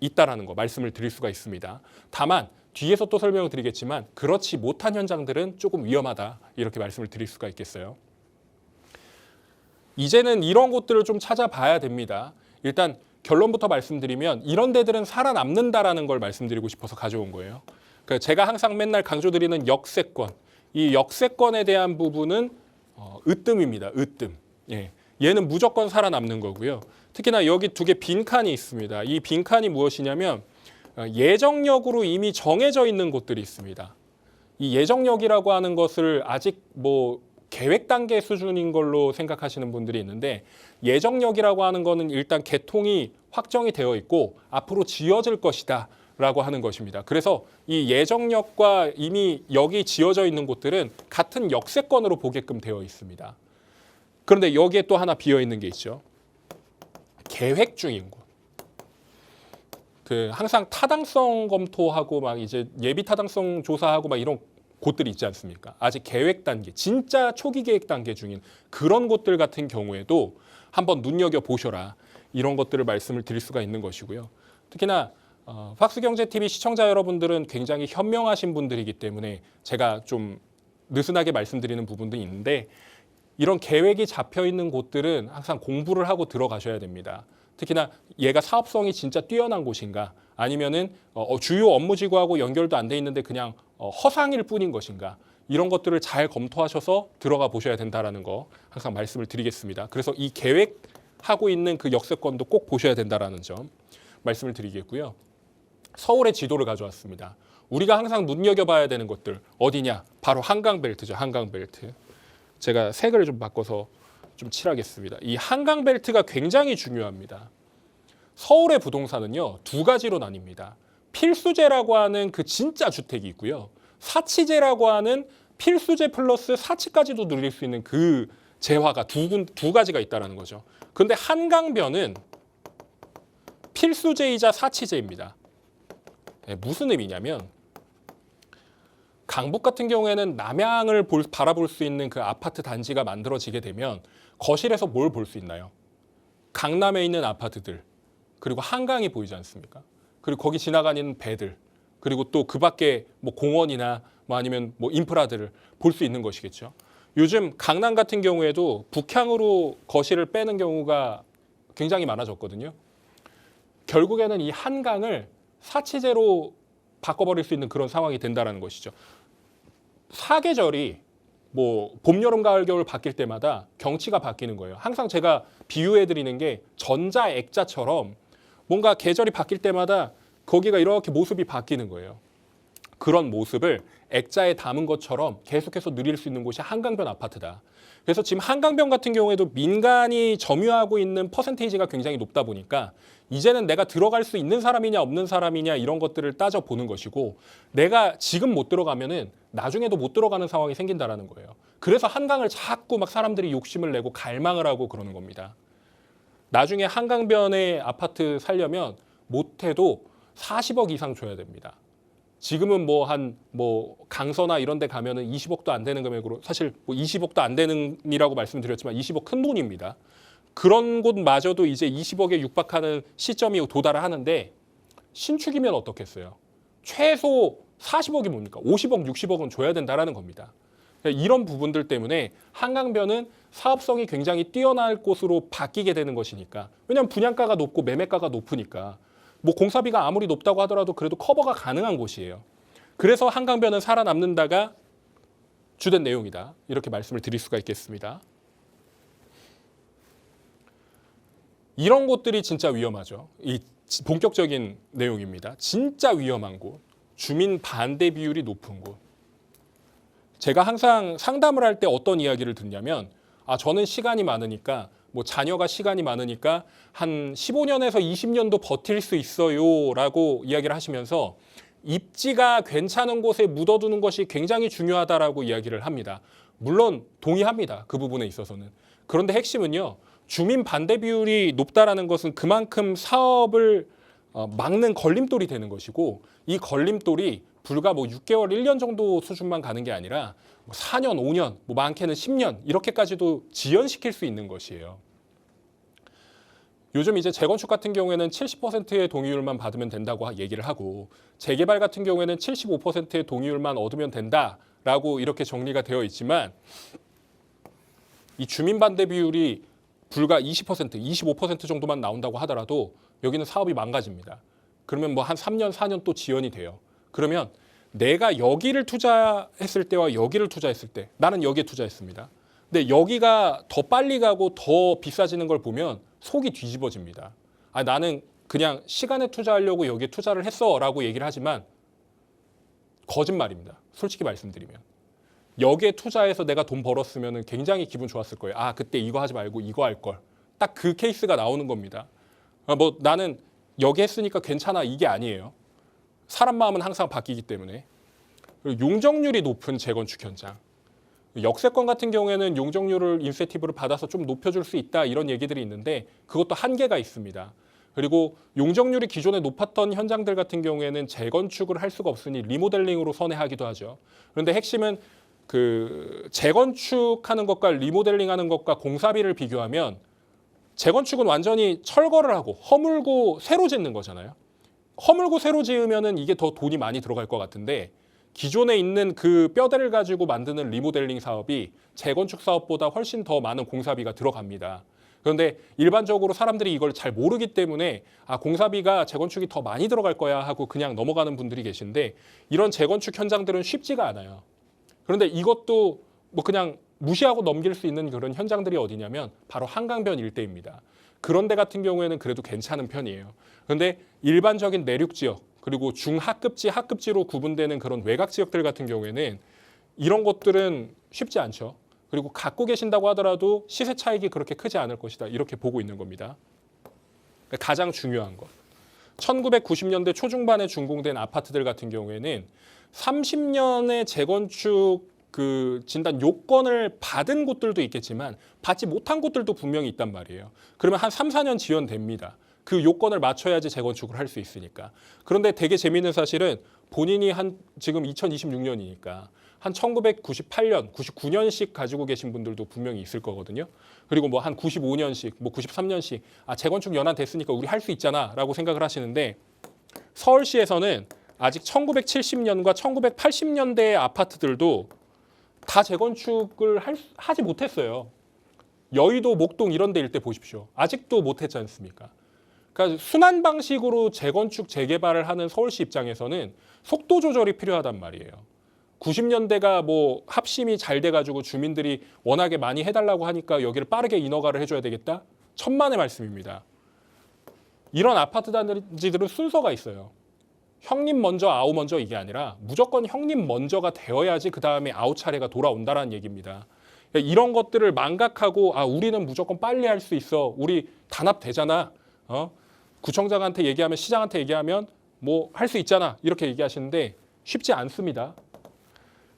있다라는 거 말씀을 드릴 수가 있습니다. 다만 뒤에서 또 설명을 드리겠지만 그렇지 못한 현장들은 조금 위험하다 이렇게 말씀을 드릴 수가 있겠어요. 이제는 이런 곳들을 좀 찾아봐야 됩니다. 일단 결론부터 말씀드리면 이런 데들은 살아남는다라는 걸 말씀드리고 싶어서 가져온 거예요. 그러니까 제가 항상 맨날 강조드리는 역세권, 이 역세권에 대한 부분은 으뜸입니다. 으뜸. 예. 얘는 무조건 살아남는 거고요. 특히나 여기 두 개 빈칸이 있습니다. 이 빈칸이 무엇이냐면 예정역으로 이미 정해져 있는 곳들이 있습니다. 이 예정역이라고 하는 것을 아직 뭐 계획 단계 수준인 걸로 생각하시는 분들이 있는데 예정역이라고 하는 거는 일단 개통이 확정이 되어 있고 앞으로 지어질 것이다 라고 하는 것입니다. 그래서 이 예정역과 이미 역이 지어져 있는 곳들은 같은 역세권으로 보게끔 되어 있습니다. 그런데 여기에 또 하나 비어 있는 게 있죠. 계획 중인 곳. 그 항상 타당성 검토하고 막 이제 예비 타당성 조사하고 막 이런 곳들이 있지 않습니까? 아직 계획 단계, 진짜 초기 계획 단계 중인 그런 곳들 같은 경우에도 한번 눈여겨 보셔라. 이런 것들을 말씀을 드릴 수가 있는 것이고요. 특히나 박스경제TV 시청자 여러분들은 굉장히 현명하신 분들이기 때문에 제가 좀 느슨하게 말씀드리는 부분도 있는데 이런 계획이 잡혀 있는 곳들은 항상 공부를 하고 들어가셔야 됩니다. 특히나 얘가 사업성이 진짜 뛰어난 곳인가 아니면은 주요 업무지구하고 연결도 안 돼 있는데 그냥 허상일 뿐인 것인가 이런 것들을 잘 검토하셔서 들어가 보셔야 된다라는 거 항상 말씀을 드리겠습니다. 그래서 이 계획하고 있는 그 역세권도 꼭 보셔야 된다라는 점 말씀을 드리겠고요. 서울의 지도를 가져왔습니다. 우리가 항상 눈여겨봐야 되는 것들 어디냐? 바로 한강벨트죠. 한강벨트. 제가 색을 좀 바꿔서 좀 칠하겠습니다. 이 한강벨트가 굉장히 중요합니다. 서울의 부동산은요, 두 가지로 나뉩니다. 필수제라고 하는 그 진짜 주택이 있고요. 사치제라고 하는 필수제 플러스 사치까지도 누릴 수 있는 그 재화가 두 가지가 있다는 거죠. 그런데 한강변은 필수제이자 사치제입니다. 네, 무슨 의미냐면 강북 같은 경우에는 남양을 바라볼 수 있는 그 아파트 단지가 만들어지게 되면 거실에서 뭘 볼 수 있나요? 강남에 있는 아파트들, 그리고 한강이 보이지 않습니까? 그리고 거기 지나가는 배들, 그리고 또 그 밖에 뭐 공원이나 뭐 아니면 뭐 인프라들을 볼 수 있는 것이겠죠. 요즘 강남 같은 경우에도 북향으로 거실을 빼는 경우가 굉장히 많아졌거든요. 결국에는 이 한강을 사치제로 바꿔버릴 수 있는 그런 상황이 된다는 것이죠. 사계절이 뭐 봄, 여름, 가을, 겨울 바뀔 때마다 경치가 바뀌는 거예요. 항상 제가 비유해 드리는 게 전자 액자처럼 뭔가 계절이 바뀔 때마다 거기가 이렇게 모습이 바뀌는 거예요. 그런 모습을 액자에 담은 것처럼 계속해서 누릴 수 있는 곳이 한강변 아파트다. 그래서 지금 한강변 같은 경우에도 민간이 점유하고 있는 퍼센테이지가 굉장히 높다 보니까 이제는 내가 들어갈 수 있는 사람이냐 없는 사람이냐 이런 것들을 따져보는 것이고 내가 지금 못 들어가면은 나중에도 못 들어가는 상황이 생긴다라는 거예요. 그래서 한강을 자꾸 막 사람들이 욕심을 내고 갈망을 하고 그러는 겁니다. 나중에 한강변에 아파트 살려면 못해도 40억 이상 줘야 됩니다. 지금은 뭐 강서나 이런 데 가면은 20억도 안 되는 금액으로 사실 뭐 20억도 안 되는이라고 말씀드렸지만 20억 큰 돈입니다. 그런 곳마저도 이제 20억에 육박하는 시점이 도달을 하는데 신축이면 어떻겠어요? 최소 40억이 뭡니까? 50억, 60억은 줘야 된다라는 겁니다. 이런 부분들 때문에 한강변은 사업성이 굉장히 뛰어날 곳으로 바뀌게 되는 것이니까 왜냐하면 분양가가 높고 매매가가 높으니까 뭐 공사비가 아무리 높다고 하더라도 그래도 커버가 가능한 곳이에요. 그래서 한강변은 살아남는다가 주된 내용이다. 이렇게 말씀을 드릴 수가 있겠습니다. 이런 곳들이 진짜 위험하죠. 이 본격적인 내용입니다. 진짜 위험한 곳, 주민 반대 비율이 높은 곳. 제가 항상 상담을 할 때 어떤 이야기를 듣냐면 저는 시간이 많으니까 뭐 자녀가 시간이 많으니까 한 15년에서 20년도 버틸 수 있어요 라고 이야기를 하시면서 입지가 괜찮은 곳에 묻어두는 것이 굉장히 중요하다라고 이야기를 합니다. 물론 동의합니다. 그 부분에 있어서는. 그런데 핵심은요. 주민 반대 비율이 높다라는 것은 그만큼 사업을 막는 걸림돌이 되는 것이고 이 걸림돌이 불과 뭐 6개월, 1년 정도 수준만 가는 게 아니라 4년, 5년, 뭐 많게는 10년 이렇게까지도 지연시킬 수 있는 것이에요. 요즘 이제 재건축 같은 경우에는 70%의 동의율만 받으면 된다고 얘기를 하고 재개발 같은 경우에는 75%의 동의율만 얻으면 된다라고 이렇게 정리가 되어 있지만 이 주민 반대 비율이 불과 20%, 25% 정도만 나온다고 하더라도 여기는 사업이 망가집니다. 그러면 뭐 한 3년, 4년 또 지연이 돼요. 그러면 내가 여기를 투자했을 때와 여기를 투자했을 때 나는 여기에 투자했습니다. 근데 여기가 더 빨리 가고 더 비싸지는 걸 보면 속이 뒤집어집니다. 나는 그냥 시간에 투자하려고 여기에 투자를 했어라고 얘기를 하지만 거짓말입니다. 솔직히 말씀드리면. 여기에 투자해서 내가 돈 벌었으면 굉장히 기분 좋았을 거예요. 그때 이거 하지 말고 이거 할 걸. 딱 그 케이스가 나오는 겁니다. 뭐 나는 여기 했으니까 괜찮아 이게 아니에요. 사람 마음은 항상 바뀌기 때문에. 그리고 용적률이 높은 재건축 현장. 역세권 같은 경우에는 용적률을 인센티브를 받아서 좀 높여줄 수 있다 이런 얘기들이 있는데 그것도 한계가 있습니다. 그리고 용적률이 기존에 높았던 현장들 같은 경우에는 재건축을 할 수가 없으니 리모델링으로 선회하기도 하죠. 그런데 핵심은 그 재건축하는 것과 리모델링하는 것과 공사비를 비교하면 재건축은 완전히 철거를 하고 허물고 새로 짓는 거잖아요. 허물고 새로 지으면은 이게 더 돈이 많이 들어갈 것 같은데 기존에 있는 그 뼈대를 가지고 만드는 리모델링 사업이 재건축 사업보다 훨씬 더 많은 공사비가 들어갑니다. 그런데 일반적으로 사람들이 이걸 잘 모르기 때문에 공사비가 재건축이 더 많이 들어갈 거야 하고 그냥 넘어가는 분들이 계신데 이런 재건축 현장들은 쉽지가 않아요. 그런데 이것도 뭐 그냥 무시하고 넘길 수 있는 그런 현장들이 어디냐면 바로 한강변 일대입니다. 그런 데 같은 경우에는 그래도 괜찮은 편이에요. 그런데 일반적인 내륙 지역 그리고 중하급지, 하급지로 구분되는 그런 외곽 지역들 같은 경우에는 이런 것들은 쉽지 않죠. 그리고 갖고 계신다고 하더라도 시세 차익이 그렇게 크지 않을 것이다. 이렇게 보고 있는 겁니다. 가장 중요한 것. 1990년대 초중반에 준공된 아파트들 같은 경우에는 30년의 재건축 그 진단 요건을 받은 곳들도 있겠지만 받지 못한 곳들도 분명히 있단 말이에요. 그러면 한 3, 4년 지연됩니다. 그 요건을 맞춰야지 재건축을 할 수 있으니까. 그런데 되게 재미있는 사실은 본인이 지금 2026년이니까 한 1998년, 99년씩 가지고 계신 분들도 분명히 있을 거거든요. 그리고 뭐 한 95년씩, 뭐 93년씩 재건축 연한 됐으니까 우리 할 수 있잖아라고 생각을 하시는데 서울시에서는 아직 1970년과 1980년대의 아파트들도 다 재건축을 하지 못했어요. 여의도, 목동 이런 데 일대 보십시오. 아직도 못했지 않습니까? 그러니까 순환 방식으로 재건축, 재개발을 하는 서울시 입장에서는 속도 조절이 필요하단 말이에요. 90년대가 뭐 합심이 잘 돼가지고 주민들이 워낙에 많이 해달라고 하니까 여기를 빠르게 인허가를 해줘야 되겠다? 천만의 말씀입니다. 이런 아파트 단지들은 순서가 있어요. 형님 먼저 아우 먼저 이게 아니라 무조건 형님 먼저가 되어야지 그 다음에 아우 차례가 돌아온다라는 얘기입니다. 이런 것들을 망각하고 우리는 무조건 빨리 할 수 있어. 우리 단합되잖아. 구청장한테 얘기하면 시장한테 얘기하면 뭐 할 수 있잖아. 이렇게 얘기하시는데 쉽지 않습니다.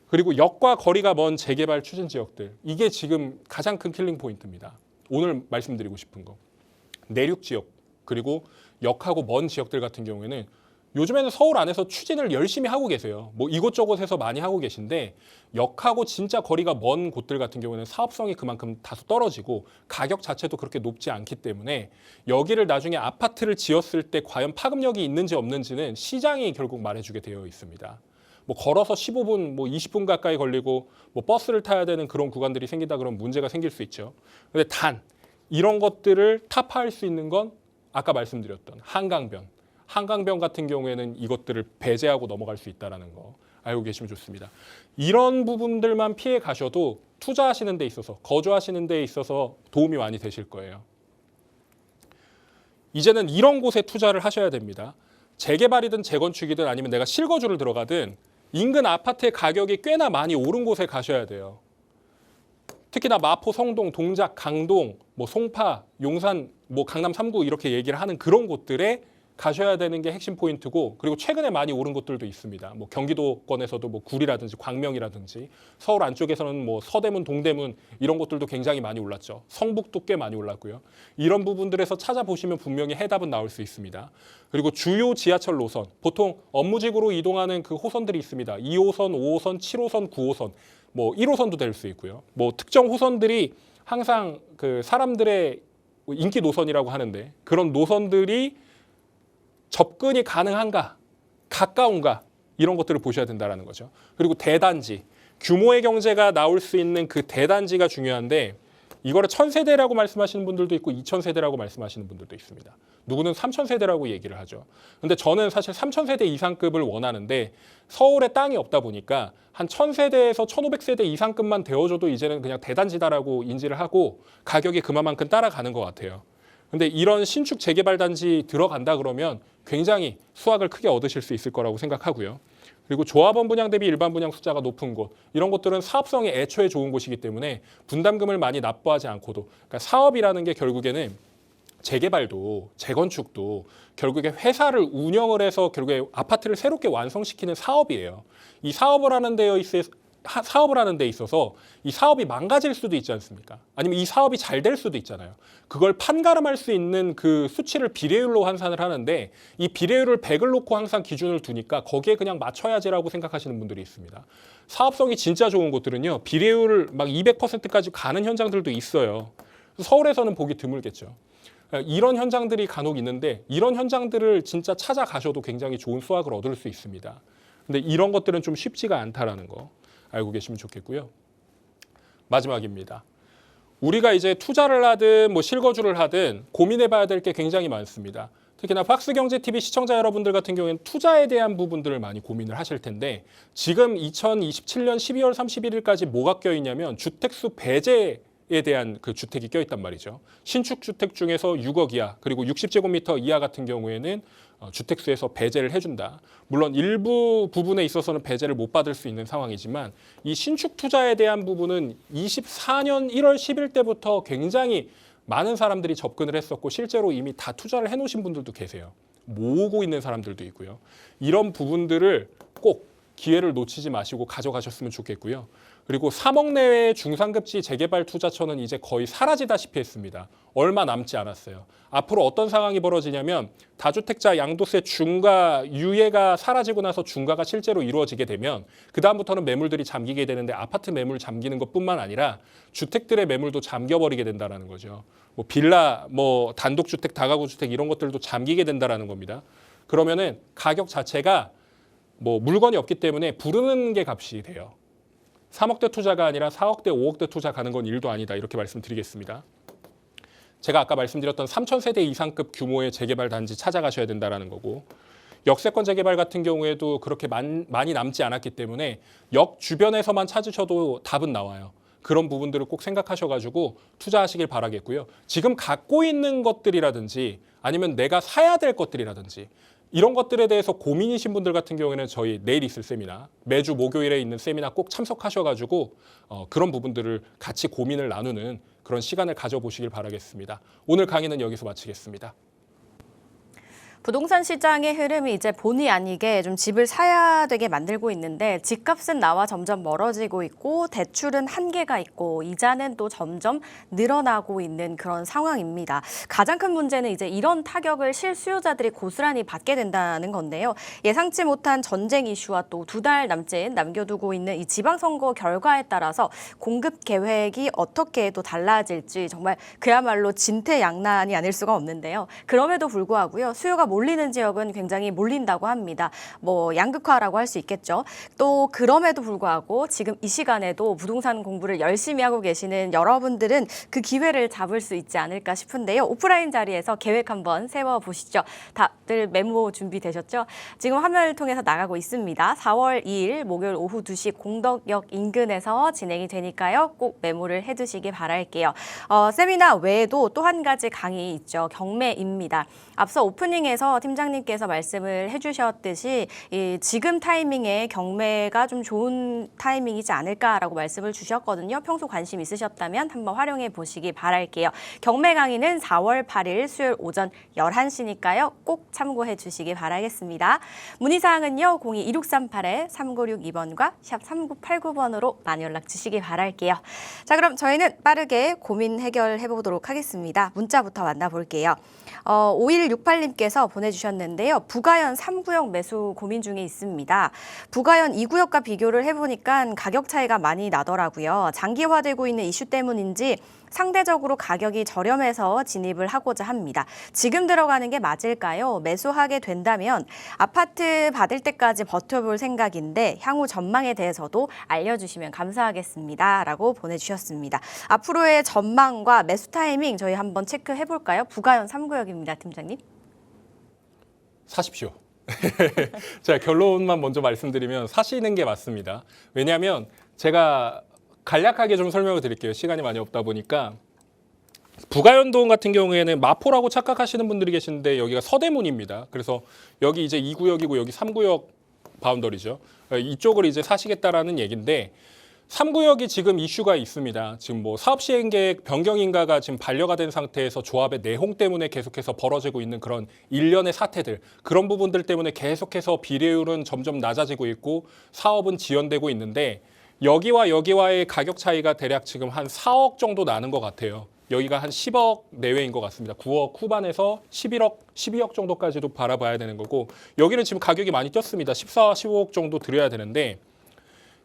그리고 역과 거리가 먼 재개발 추진 지역들. 이게 지금 가장 큰 킬링 포인트입니다. 오늘 말씀드리고 싶은 거. 내륙 지역 그리고 역하고 먼 지역들 같은 경우에는 요즘에는 서울 안에서 추진을 열심히 하고 계세요. 뭐 이곳저곳에서 많이 하고 계신데 역하고 진짜 거리가 먼 곳들 같은 경우는 사업성이 그만큼 다소 떨어지고 가격 자체도 그렇게 높지 않기 때문에 여기를 나중에 아파트를 지었을 때 과연 파급력이 있는지 없는지는 시장이 결국 말해주게 되어 있습니다. 뭐 걸어서 15분, 뭐 20분 가까이 걸리고 뭐 버스를 타야 되는 그런 구간들이 생긴다 그러면 문제가 생길 수 있죠. 근데 단 이런 것들을 타파할 수 있는 건 아까 말씀드렸던 한강변 같은 경우에는 이것들을 배제하고 넘어갈 수 있다는 거 알고 계시면 좋습니다. 이런 부분들만 피해 가셔도 투자하시는 데 있어서 거주하시는 데 있어서 도움이 많이 되실 거예요. 이제는 이런 곳에 투자를 하셔야 됩니다. 재개발이든 재건축이든 아니면 내가 실거주를 들어가든 인근 아파트의 가격이 꽤나 많이 오른 곳에 가셔야 돼요. 특히나 마포, 성동, 동작, 강동, 뭐 송파, 용산, 뭐 강남 3구 이렇게 얘기를 하는 그런 곳들에 가셔야 되는 게 핵심 포인트고 그리고 최근에 많이 오른 곳들도 있습니다. 뭐 경기도권에서도 뭐 구리라든지 광명이라든지 서울 안쪽에서는 뭐 서대문, 동대문 이런 곳들도 굉장히 많이 올랐죠. 성북도 꽤 많이 올랐고요. 이런 부분들에서 찾아보시면 분명히 해답은 나올 수 있습니다. 그리고 주요 지하철 노선, 보통 업무직으로 이동하는 그 호선들이 있습니다. 2호선, 5호선, 7호선, 9호선, 뭐 1호선도 될 수 있고요. 뭐 특정 호선들이 항상 그 사람들의 인기 노선이라고 하는데 그런 노선들이 접근이 가능한가, 가까운가 이런 것들을 보셔야 된다는 거죠. 그리고 대단지, 규모의 경제가 나올 수 있는 그 대단지가 중요한데 이거를 1000세대라고 말씀하시는 분들도 있고 2000세대라고 말씀하시는 분들도 있습니다. 누구는 3000세대라고 얘기를 하죠. 근데 저는 사실 3000세대 이상급을 원하는데 서울에 땅이 없다 보니까 한 1000세대에서 1500세대 이상급만 되어줘도 이제는 그냥 대단지다라고 인지를 하고 가격이 그만큼 따라가는 것 같아요. 근데 이런 신축 재개발 단지 들어간다 그러면 굉장히 수확을 크게 얻으실 수 있을 거라고 생각하고요. 그리고 조합원 분양 대비 일반 분양 숫자가 높은 곳, 이런 곳들은 사업성이 애초에 좋은 곳이기 때문에 분담금을 많이 납부하지 않고도, 그러니까 사업이라는 게 결국에는 재개발도 재건축도 결국에 회사를 운영을 해서 결국에 아파트를 새롭게 완성시키는 사업이에요. 이 사업을 하는 데 있어서 이 사업이 망가질 수도 있지 않습니까? 아니면 이 사업이 잘 될 수도 있잖아요. 그걸 판가름할 수 있는 그 수치를 비례율로 환산을 하는데 이 비례율을 100을 놓고 항상 기준을 두니까 거기에 그냥 맞춰야지라고 생각하시는 분들이 있습니다. 사업성이 진짜 좋은 곳들은요. 비례율을 막 200%까지 가는 현장들도 있어요. 서울에서는 보기 드물겠죠. 이런 현장들이 간혹 있는데 이런 현장들을 진짜 찾아가셔도 굉장히 좋은 수확을 얻을 수 있습니다. 근데 이런 것들은 좀 쉽지가 않다라는 거 알고 계시면 좋겠고요. 마지막입니다. 우리가 이제 투자를 하든 뭐 실거주를 하든 고민해봐야 될 게 굉장히 많습니다. 특히나 박스경제TV 시청자 여러분들 같은 경우에는 투자에 대한 부분들을 많이 고민을 하실 텐데 지금 2027년 12월 31일까지 뭐가 껴있냐면 주택수 배제에 대한 그 주택이 껴있단 말이죠. 신축 주택 중에서 6억 이하 그리고 60제곱미터 이하 같은 경우에는 주택수에서 배제를 해준다. 물론 일부 부분에 있어서는 배제를 못 받을 수 있는 상황이지만 이 신축 투자에 대한 부분은 24년 1월 10일 때부터 굉장히 많은 사람들이 접근을 했었고 실제로 이미 다 투자를 해놓으신 분들도 계세요. 모으고 있는 사람들도 있고요. 이런 부분들을 꼭 기회를 놓치지 마시고 가져가셨으면 좋겠고요. 그리고 3억 내외의 중상급지 재개발 투자처는 이제 거의 사라지다시피 했습니다. 얼마 남지 않았어요. 앞으로 어떤 상황이 벌어지냐면 다주택자 양도세 중과 유예가 사라지고 나서 중과가 실제로 이루어지게 되면 그다음부터는 매물들이 잠기게 되는데 아파트 매물 잠기는 것뿐만 아니라 주택들의 매물도 잠겨버리게 된다는 거죠. 뭐 빌라, 뭐 단독주택, 다가구주택 이런 것들도 잠기게 된다는 겁니다. 그러면은 가격 자체가 뭐 물건이 없기 때문에 부르는 게 값이 돼요. 3억대 투자가 아니라 4억대, 5억대 투자 가는 건 일도 아니다. 이렇게 말씀드리겠습니다. 제가 아까 말씀드렸던 3,000세대 이상급 규모의 재개발 단지 찾아가셔야 된다는 거고 역세권 재개발 같은 경우에도 그렇게 많이 남지 않았기 때문에 역 주변에서만 찾으셔도 답은 나와요. 그런 부분들을 꼭 생각하셔가지고 투자하시길 바라겠고요. 지금 갖고 있는 것들이라든지 아니면 내가 사야 될 것들이라든지 이런 것들에 대해서 고민이신 분들 같은 경우에는 저희 내일 있을 세미나, 매주 목요일에 있는 세미나 꼭 참석하셔가지고 그런 부분들을 같이 고민을 나누는 그런 시간을 가져보시길 바라겠습니다. 오늘 강의는 여기서 마치겠습니다. 부동산 시장의 흐름이 이제 본의 아니게 좀 집을 사야 되게 만들고 있는데 집값은 나와 점점 멀어지고 있고 대출은 한계가 있고 이자는 또 점점 늘어나고 있는 그런 상황입니다. 가장 큰 문제는 이제 이런 타격을 실수요자들이 고스란히 받게 된다는 건데요. 예상치 못한 전쟁 이슈와 또 2달 남짓 남겨두고 있는 이 지방선거 결과에 따라서 공급 계획이 어떻게 또 달라질지 정말 그야말로 진퇴양난이 아닐 수가 없는데요. 그럼에도 불구하고요. 수요가 몰리는 지역은 굉장히 몰린다고 합니다. 뭐 양극화라고 할 수 있겠죠. 또 그럼에도 불구하고 지금 이 시간에도 부동산 공부를 열심히 하고 계시는 여러분들은 그 기회를 잡을 수 있지 않을까 싶은데요. 오프라인 자리에서 계획 한번 세워보시죠. 다들 메모 준비되셨죠? 지금 화면을 통해서 나가고 있습니다. 4월 2일 목요일 오후 2시 공덕역 인근에서 진행이 되니까요. 꼭 메모를 해두시기 바랄게요. 세미나 외에도 또 한 가지 강의 있죠. 경매입니다. 앞서 오프닝에서 팀장님께서 말씀을 해주셨듯이 지금 타이밍에 경매가 좀 좋은 타이밍이지 않을까라고 말씀을 주셨거든요. 평소 관심 있으셨다면 한번 활용해 보시기 바랄게요. 경매 강의는 4월 8일 수요일 오전 11시니까요. 꼭 참고해 주시기 바라겠습니다. 문의사항은요. 02-2638-3962번과 샵 3989번으로 많이 연락 주시기 바랄게요. 자, 그럼 저희는 빠르게 고민 해결해 보도록 하겠습니다. 문자부터 만나볼게요. 5168님께서 보내주셨는데요. 부가현 3구역 매수 고민 중에 있습니다. 부가현 2구역과 비교를 해보니까 가격 차이가 많이 나더라고요. 장기화되고 있는 이슈 때문인지 상대적으로 가격이 저렴해서 진입을 하고자 합니다. 지금 들어가는 게 맞을까요? 매수하게 된다면 아파트 받을 때까지 버텨볼 생각인데 향후 전망에 대해서도 알려주시면 감사하겠습니다. 라고 보내주셨습니다. 앞으로의 전망과 매수 타이밍 저희 한번 체크해볼까요? 부가현 3구역입니다. 팀장님. 사십시오. 제가 결론만 먼저 말씀드리면 사시는 게 맞습니다. 왜냐하면 제가 간략하게 좀 설명을 드릴게요. 시간이 많이 없다 보니까. 부가현동 같은 경우에는 마포라고 착각하시는 분들이 계시는데 여기가 서대문입니다. 그래서 여기 이제 2구역이고 여기 3구역 바운더리죠. 이쪽을 이제 사시겠다라는 얘기인데 3구역이 지금 이슈가 있습니다. 지금 뭐 사업 시행 계획 변경인가가 지금 반려가 된 상태에서 조합의 내홍 때문에 계속해서 벌어지고 있는 그런 일련의 사태들, 그런 부분들 때문에 계속해서 비례율은 점점 낮아지고 있고 사업은 지연되고 있는데 여기와 여기와의 가격 차이가 대략 지금 한 4억 정도 나는 것 같아요. 여기가 한 10억 내외인 것 같습니다. 9억 후반에서 11억, 12억 정도까지도 바라봐야 되는 거고 여기는 지금 가격이 많이 뛰었습니다. 14, 15억 정도 드려야 되는데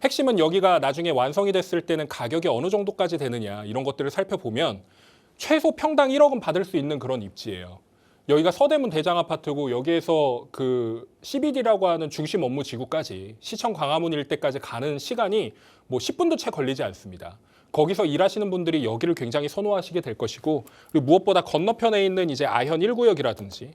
핵심은 여기가 나중에 완성이 됐을 때는 가격이 어느 정도까지 되느냐 이런 것들을 살펴보면 최소 평당 1억은 받을 수 있는 그런 입지예요. 여기가 서대문 대장 아파트고 여기에서 그 CBD라고 하는 중심 업무 지구까지 시청 광화문 일대까지 가는 시간이 뭐 10분도 채 걸리지 않습니다. 거기서 일하시는 분들이 여기를 굉장히 선호하시게 될 것이고, 그리고 무엇보다 건너편에 있는 이제 아현 1구역이라든지,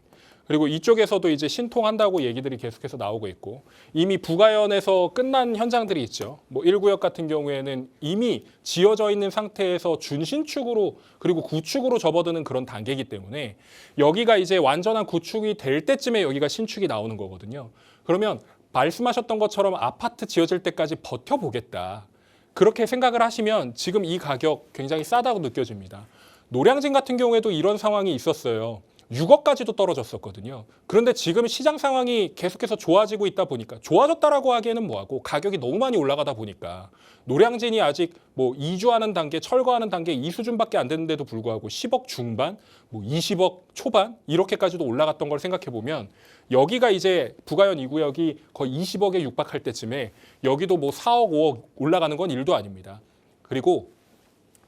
그리고 이쪽에서도 이제 신통한다고 얘기들이 계속해서 나오고 있고, 이미 부가연에서 끝난 현장들이 있죠. 뭐 1구역 같은 경우에는 이미 지어져 있는 상태에서 준신축으로 그리고 구축으로 접어드는 그런 단계이기 때문에 여기가 이제 완전한 구축이 될 때쯤에 여기가 신축이 나오는 거거든요. 그러면 말씀하셨던 것처럼 아파트 지어질 때까지 버텨보겠다, 그렇게 생각을 하시면 지금 이 가격 굉장히 싸다고 느껴집니다. 노량진 같은 경우에도 이런 상황이 있었어요. 6억까지도 떨어졌었거든요. 그런데 지금 시장 상황이 계속해서 좋아지고 있다 보니까, 좋아졌다라고 하기에는 뭐하고 가격이 너무 많이 올라가다 보니까 노량진이 아직 뭐 이주하는 단계, 철거하는 단계 이 수준밖에 안 되는데도 불구하고 10억 중반, 뭐 20억 초반 이렇게까지도 올라갔던 걸 생각해 보면, 여기가 이제 부가연 2구역이 거의 20억에 육박할 때쯤에 여기도 뭐 4억, 5억 올라가는 건 일도 아닙니다. 그리고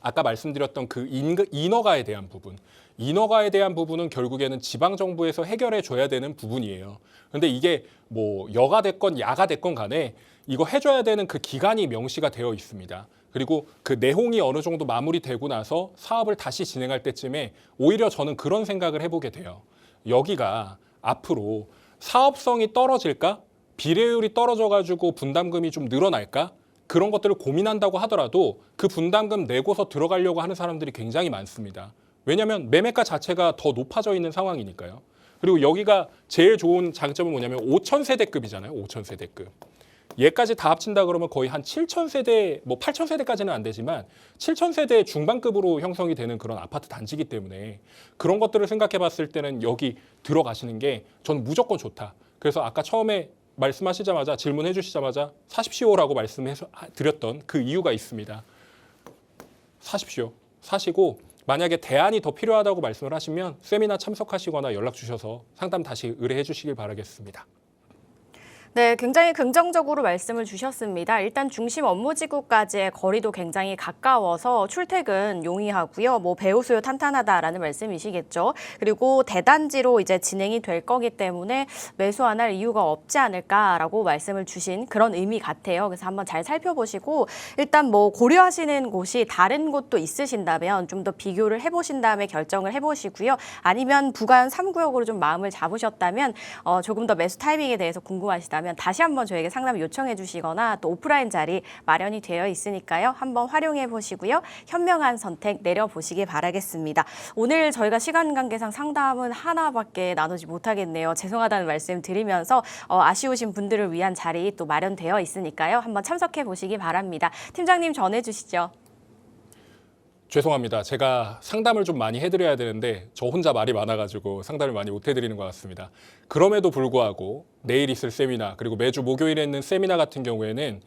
아까 말씀드렸던 그 인허가에 대한 부분, 인허가에 대한 부분은 결국에는 지방정부에서 해결해 줘야 되는 부분이에요. 그런데 이게 뭐 여가 됐건 야가 됐건 간에 이거 해줘야 되는 그 기간이 명시가 되어 있습니다. 그리고 그 내홍이 어느 정도 마무리되고 나서 사업을 다시 진행할 때쯤에 오히려 저는 그런 생각을 해보게 돼요. 여기가 앞으로 사업성이 떨어질까? 비례율이 떨어져가지고 분담금이 좀 늘어날까? 그런 것들을 고민한다고 하더라도 그 분담금 내고서 들어가려고 하는 사람들이 굉장히 많습니다. 왜냐하면 매매가 자체가 더 높아져 있는 상황이니까요. 그리고 여기가 제일 좋은 장점은 뭐냐면 5,000세대급이잖아요. 5,000세대급. 얘까지 다 합친다 그러면 거의 한 7,000세대, 뭐 8,000세대까지는 안 되지만 7,000세대 중반급으로 형성이 되는 그런 아파트 단지이기 때문에 그런 것들을 생각해 봤을 때는 여기 들어가시는 게 저는 무조건 좋다. 그래서 아까 처음에 말씀하시자마자, 질문해 주시자마자 사십시오라고 말씀드렸던 그 이유가 있습니다. 사십시오. 사시고 만약에 대안이 더 필요하다고 말씀을 하시면 세미나 참석하시거나 연락 주셔서 상담 다시 의뢰해 주시길 바라겠습니다. 네, 굉장히 긍정적으로 말씀을 주셨습니다. 일단 중심 업무지구까지의 거리도 굉장히 가까워서 출퇴근 용이하고요. 뭐 배우 수요 탄탄하다라는 말씀이시겠죠. 그리고 대단지로 이제 진행이 될 거기 때문에 매수 안 할 이유가 없지 않을까라고 말씀을 주신 그런 의미 같아요. 그래서 한번 잘 살펴보시고, 일단 뭐 고려하시는 곳이 다른 곳도 있으신다면 좀 더 비교를 해보신 다음에 결정을 해보시고요. 아니면 부가연 3구역으로 좀 마음을 잡으셨다면 조금 더 매수 타이밍에 대해서 궁금하시다면 다시 한번 저에게 상담 요청해 주시거나 또 오프라인 자리 마련이 되어 있으니까요. 한번 활용해 보시고요. 현명한 선택 내려보시기 바라겠습니다. 오늘 저희가 시간 관계상 상담은 하나밖에 나누지 못하겠네요. 죄송하다는 말씀 드리면서 아쉬우신 분들을 위한 자리 또 마련되어 있으니까요. 한번 참석해 보시기 바랍니다. 팀장님 전해 주시죠. 죄송합니다. 제가 상담을 좀 많이 해드려야 되는데 저 혼자 말이 많아가지고 상담을 많이 못 해드리는 것 같습니다. 그럼에도 불구하고 내일 있을 세미나, 그리고 매주 목요일에 있는 세미나 같은 경우에는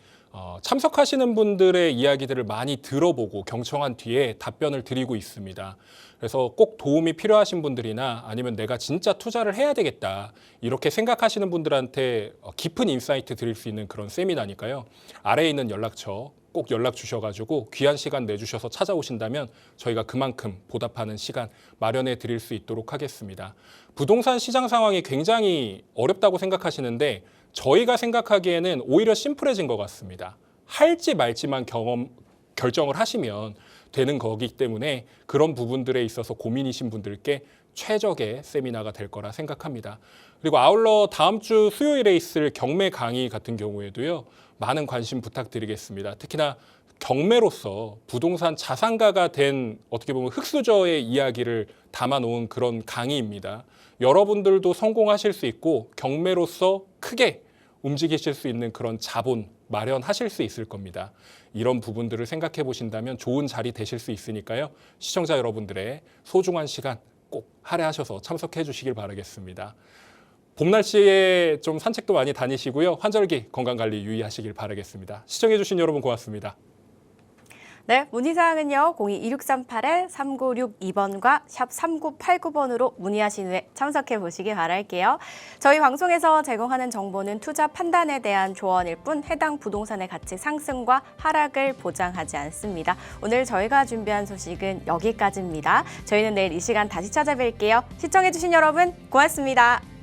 참석하시는 분들의 이야기들을 많이 들어보고 경청한 뒤에 답변을 드리고 있습니다. 그래서 꼭 도움이 필요하신 분들이나 아니면 내가 진짜 투자를 해야 되겠다 이렇게 생각하시는 분들한테 깊은 인사이트 드릴 수 있는 그런 세미나니까요. 아래에 있는 연락처 꼭 연락 주셔가지고 귀한 시간 내주셔서 찾아오신다면 저희가 그만큼 보답하는 시간 마련해 드릴 수 있도록 하겠습니다. 부동산 시장 상황이 굉장히 어렵다고 생각하시는데 저희가 생각하기에는 오히려 심플해진 것 같습니다. 할지 말지만 결정을 하시면 되는 거기 때문에 그런 부분들에 있어서 고민이신 분들께 최적의 세미나가 될 거라 생각합니다. 그리고 아울러 다음 주 수요일에 있을 경매 강의 같은 경우에도요. 많은 관심 부탁드리겠습니다. 특히나 경매로서 부동산 자산가가 된 어떻게 보면 흑수저의 이야기를 담아놓은 그런 강의입니다. 여러분들도 성공하실 수 있고 경매로서 크게 움직이실 수 있는 그런 자본 마련하실 수 있을 겁니다. 이런 부분들을 생각해 보신다면 좋은 자리 되실 수 있으니까요. 시청자 여러분들의 소중한 시간 꼭 할애하셔서 참석해 주시길 바라겠습니다. 봄 날씨에 좀 산책도 많이 다니시고요. 환절기 건강관리 유의하시길 바라겠습니다. 시청해 주신 여러분 고맙습니다. 네, 문의사항은요. 02-2638-3962번과 샵 3989번으로 문의하신 후에 참석해 보시기 바랄게요. 저희 방송에서 제공하는 정보는 투자 판단에 대한 조언일 뿐 해당 부동산의 가치 상승과 하락을 보장하지 않습니다. 오늘 저희가 준비한 소식은 여기까지입니다. 저희는 내일 이 시간 다시 찾아뵐게요. 시청해주신 여러분 고맙습니다.